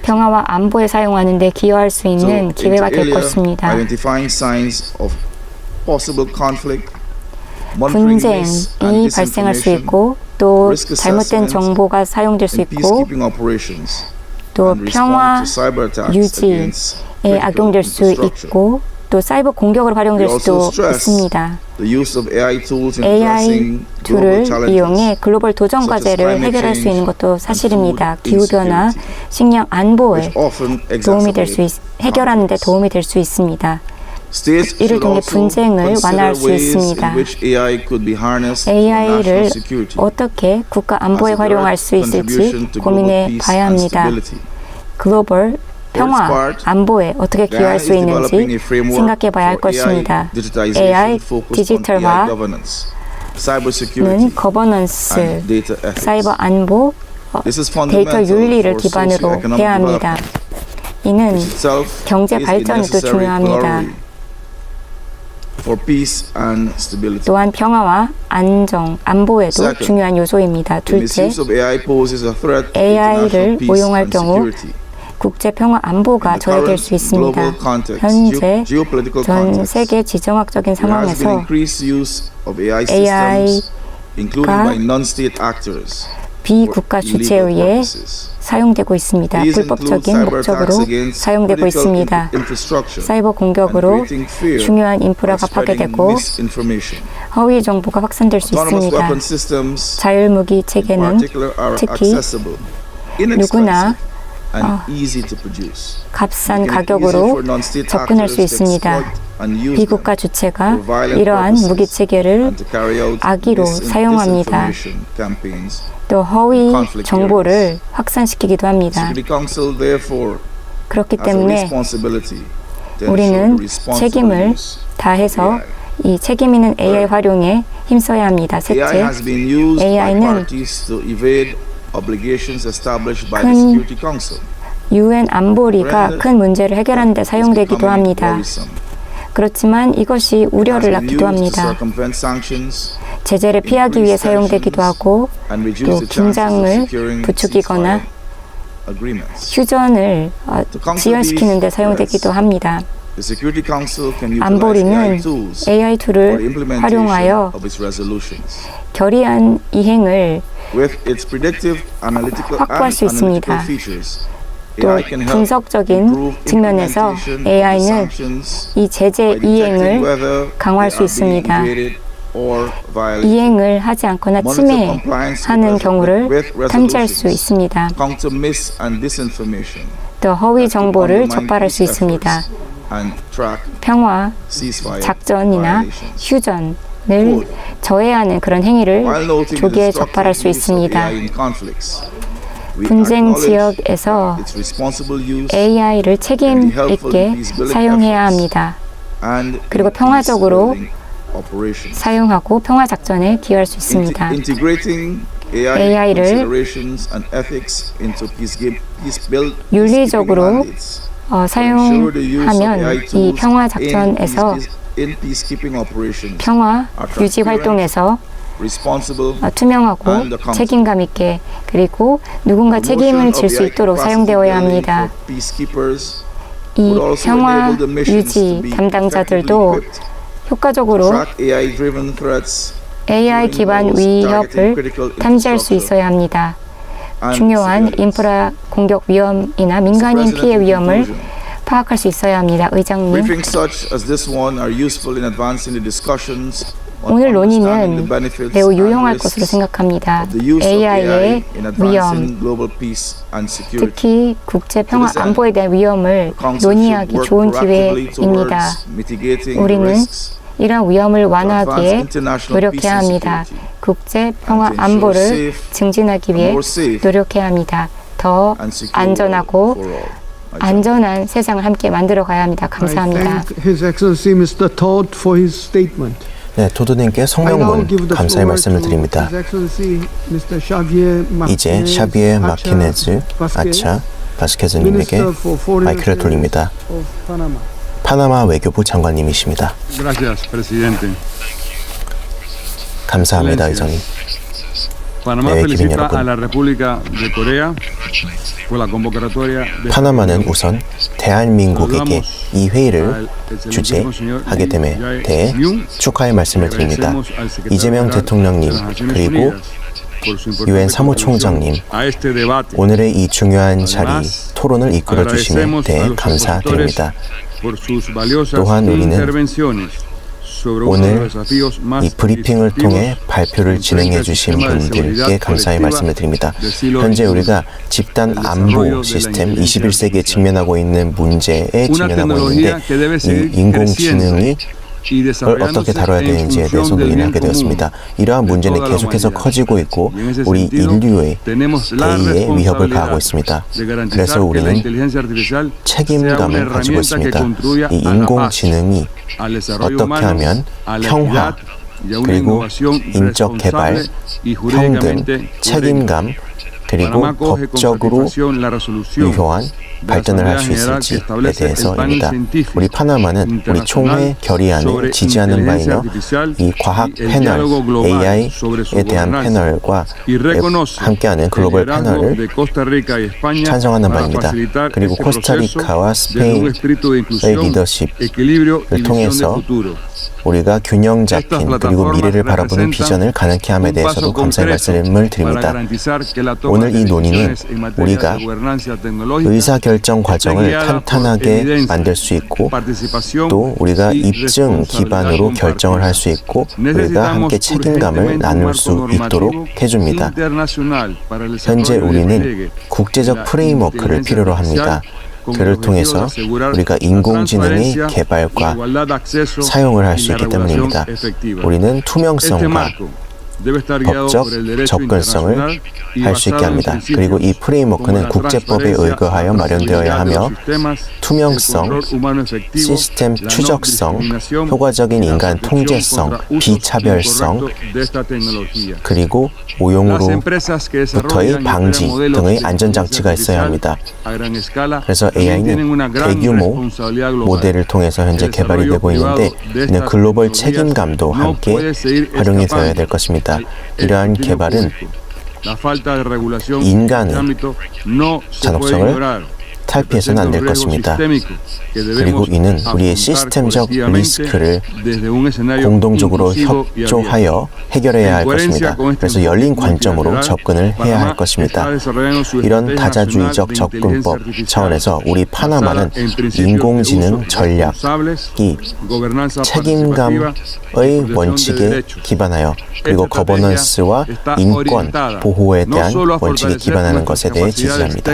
평화와 안보에 사용하는 데 기여할 수 있는 기회가 될 것입니다. 분쟁이 발생할 수 있고 또 잘못된 정보가 사용될 수 있고 또 평화 유지에 악용될 수 있고 또 사이버 공격으로 활용될 수도 있습니다. AI 툴을 이용해 글로벌 도전 과제를 해결할 수 있는 것도 사실입니다. 기후변화, 식량 안보에 도움이 될 수 해결하는 데 도움이 될 수 있습니다. 이를 통해 분쟁을 완화할 수 있습니다. AI를 어떻게 국가 안보에 활용할 수 있을지 고민해 봐야 합니다. 글로벌 평화, 안보에 어떻게 기여할 수 있는지 생각해 봐야 할 것입니다. AI 디지털화는 거버넌스, 사이버 안보, 데이터 윤리를 기반으로 해야 합니다. 이는 경제 발전에도 중요합니다. 또한 평화와 안정, 안보에도 중요한 요소입니다. 둘째, AI를 오용할 경우 국제 평화 안보가 저해될 수 있습니다. 현재 전 세계 지정학적인 상황에서 AI가 비국가 주체에 의해 사용되고 있습니다. 불법적인 목적으로 사용되고 있습니다. 사이버 공격으로 중요한 인프라가 파괴되고 허위 정보가 확산될 수 있습니다. 자율무기 체계는 특히 누구나 값싼 가격으로 접근할 수 있습니다. 비국가 주체가 이러한 무기 체계를 악의로 사용합니다. 또 허위 정보를 확산시키기도 합니다. 그렇기 때문에 우리는 책임을 다해서 이 책임 있는 AI 활용에 힘써야 합니다. 셋째, AI는 큰 UN 안보리가 큰 문제를 해결하는 데 사용되기도 합니다. 그렇지만 이것이 우려를 낳기도 합니다. 제재를 피하기 위해 사용되기도 하고 또 긴장을 부추기거나 휴전을 지연시키는 데 사용되기도 합니다. 안보리는 AI 툴을 활용하여 결의안 이행을 확보할 수 있습니다. 또 분석적인 측면에서 AI는 이 제재 이행을 강화할 수 있습니다. 이행을 하지 않거나 침해하는 경우를 탐지할 수 있습니다. 또 허위 정보를 적발할 수 있습니다. 평화 작전이나 휴전을 저해하는 그런 행위를 조기에 적발할 수 있습니다. 분쟁 지역에서 AI를 책임 있게 사용해야 합니다. 그리고 평화적으로 사용하고 평화 작전에 기여할 수 있습니다. AI를 윤리적으로 사용하면 이 평화 작전에서 평화 유지 활동에서 투명하고 책임감 있게 그리고 누군가 책임을 질 수 있도록 사용되어야 합니다. 이 평화 유지 담당자들도 효과적으로 AI 기반 위협을 탐지할 수 있어야 합니다. 중요한 인프라 공격 위험이나 민간인 피해 위험을 파악할 수 있어야 합니다. 의장님. 오늘 논의는 매우 유용할 것으로 생각합니다. AI의 위험, 특히 국제 평화 안보에 대한 위험을 논의하기 좋은 기회입니다. 우리는 이러한 위험을 완화하기에 노력해야 합니다. 국제 평화 안보를 증진하기 위해 노력해야 합니다. 더 안전하고 안전한 세상을 함께 만들어 가야 합니다. 감사합니다. His Excellency Mr. Todd for his statement. 네, 토드님께 성명문 감사의 말씀을 드립니다. 이제 샤비에 마키네즈 아차 바스케즈님에게 마이크를 돌립니다. 파나마 외교부 장관님이십니다. 감사합니다, 의장님. 네, 기빈 여러분. 파나마는 우선 대한민국에게 이 회의를 주재하게 됨에 대해 축하의 말씀을 드립니다. 이재명 대통령님 그리고 유엔 사무총장님, 오늘의 이 중요한 자리 토론을 이끌어 주심에 대해 감사드립니다. 또한 우리는 오늘 이 브리핑을 통해 발표를 진행해 주신 분들께 감사의 말씀을 드립니다. 현재 우리가 집단 안보 시스템 21세기에 직면하고 있는 문제에 직면하고 있는데 이 인공지능이 어떻게 다뤄야 되는지에 대해서 논의를 하게 되었습니다. 이러한 문제는 계속해서 커지고 있고 우리 인류의 대의에 위협을 가하고 있습니다. 그래서 우리는 책임감을 가지고 있습니다. 이 인공지능이 어떻게 하면 평화 그리고 인적 개발, 평등, 책임감 그리고 법적으로 유효한 발전을 할 수 있을지에 대해서입니다. 우리 파나마는 우리 총회 결의안을 지지하는 바이며 이 과학 패널, AI에 대한 패널과 함께하는 글로벌 패널을 찬성하는 바입니다. 그리고 코스타리카와 스페인의 리더십을 통해서 우리가 균형 잡힌 그리고 미래를 바라보는 비전을 가능케 함에 대해서도 감사의 말씀을 드립니다. 오늘 이 논의는 우리가 의사결정 과정을 탄탄하게 만들 수 있고 또 우리가 입증 기반으로 결정을 할 수 있고 우리가 함께 책임감을 나눌 수 있도록 해줍니다. 현재 우리는 국제적 프레임워크를 필요로 합니다. 그를 통해서 우리가 인공지능의 개발과 사용을 할 수 있기 때문입니다. 우리는 투명성과 법적 접근성을 할 수 있게 합니다. 그리고 이 프레임워크는 국제법에 의거하여 마련되어야 하며 투명성, 시스템 추적성, 효과적인 인간 통제성, 비차별성, 그리고 오용으로부터의 방지 등의 안전장치가 있어야 합니다. 그래서 AI는 대규모 모델을 통해서 현재 개발이 되고 있는데 이는 글로벌 책임감도 함께 활용이 되어야 될 것입니다. 이러한 개발은 인간의 잔혹성을 탈피해서는 안 될 것입니다. 그리고 이는 우리의 시스템적 리스크를 공동적으로 협조하여 해결해야 할 것입니다. 그래서 열린 관점으로 접근을 해야 할 것입니다. 이런 다자주의적 접근법 차원에서 우리 파나마는 인공지능 전략이 책임감의 원칙에 기반하여 그리고 거버넌스와 인권 보호에 대한 원칙에 기반하는 것에 대해 지지합니다.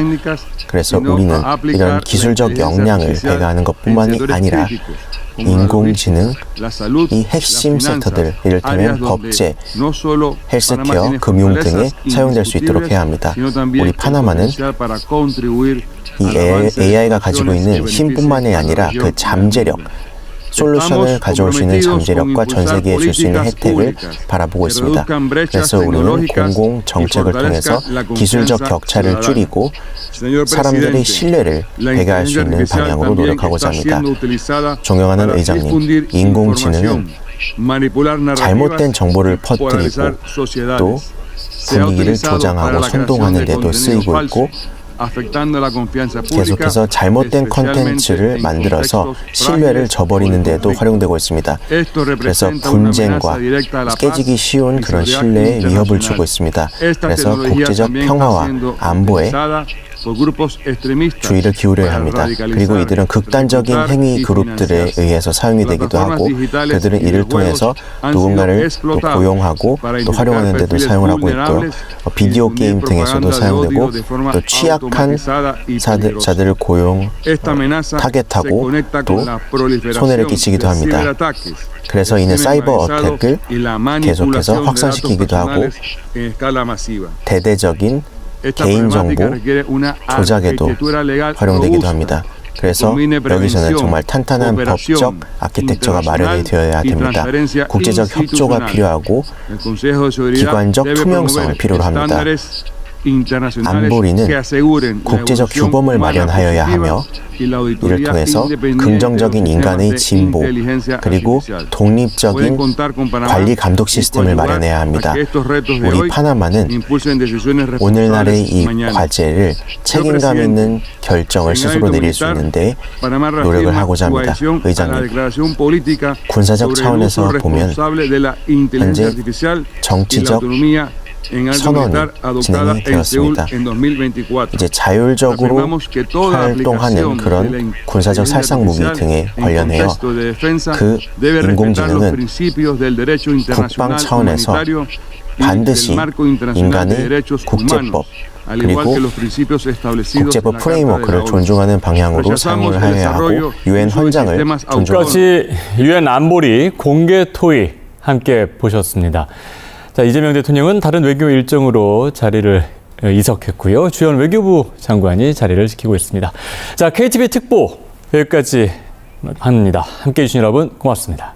그래서 우리는 이런 기술적 역량을 배가하는 것뿐만이 아니라 인공지능, 이 핵심 섹터들, 이를테면 법제, 헬스케어, 금융 등에 사용될 수 있도록 해야 합니다. 우리 파나마는 이 AI가 가지고 있는 힘뿐만이 아니라 그 잠재력, 솔루션을 가져올 수 있는 잠재력과 전 세계에 줄 수 있는 혜택을 바라보고 있습니다. 그래서 우리는 공공 정책을 통해서 기술적 격차를 줄이고 사람들의 신뢰를 배가할 수 있는 방향으로 노력하고자 합니다. 존경하는 의장님, 인공지능은 잘못된 정보를 퍼뜨리고 또 분위기를 조장하고 선동하는 데도 쓰이고 있고 계속해서 잘못된 콘텐츠를 만들어서 신뢰를 저버리는 데도 활용되고 있습니다. 그래서 분쟁과 깨지기 쉬운 그런 신뢰에 위협을 주고 있습니다. 그래서 국제적 평화와 안보에 주의를 기울여야 합니다. 그리고 이들은 극단적인 행위 그룹들에 의해서 사용이 되기도 하고 그들은 이를 통해서 누군가를 또 고용하고 또 활용하는 데도 사용을 하고 있고요. 비디오 게임 등에서도 사용되고 또 취약한 자들을 타겟하고 또 손해를 끼치기도 합니다. 그래서 이는 사이버 어택을 계속해서 확산시키기도 하고 대대적인 개인정보 조작에도 활용되기도 합니다. 그래서 여기서는 정말 탄탄한 법적 아키텍처가 마련이 되어야 됩니다. 국제적 협조가 필요하고 기관적 투명성을 필요로 합니다. 안보리는 국제적 규범을 마련하여야 하며 이를 통해서 긍정적인 인간의 진보 그리고 독립적인 관리 감독 시스템을 마련해야 합니다. 우리 파나마는 오늘날의 이 과제를 책임감 있는 결정을 스스로 내릴 수 있는데 노력을 하고자 합니다. 의장님, 군사적 차원에서 보면 현재 정치적 선언이 진행이 되었습니다. 이제 자율적으로 활동하는 그런 군사적 살상 무기 등에 관련해요. 그 인공지능은 국방 차원에서 반드시 인간의 국제법 그리고 국제법 프레임워크를 존중하는 방향으로 사용을 해야 하고 유엔 헌장을 존중합니다. 끝까지 유엔 안보리 공개 토의 함께 보셨습니다. 자, 이재명 대통령은 다른 외교 일정으로 자리를 이석했고요. 주연 외교부 장관이 자리를 지키고 있습니다. 자, KTV 특보 여기까지 합니다. 함께해 주신 여러분 고맙습니다.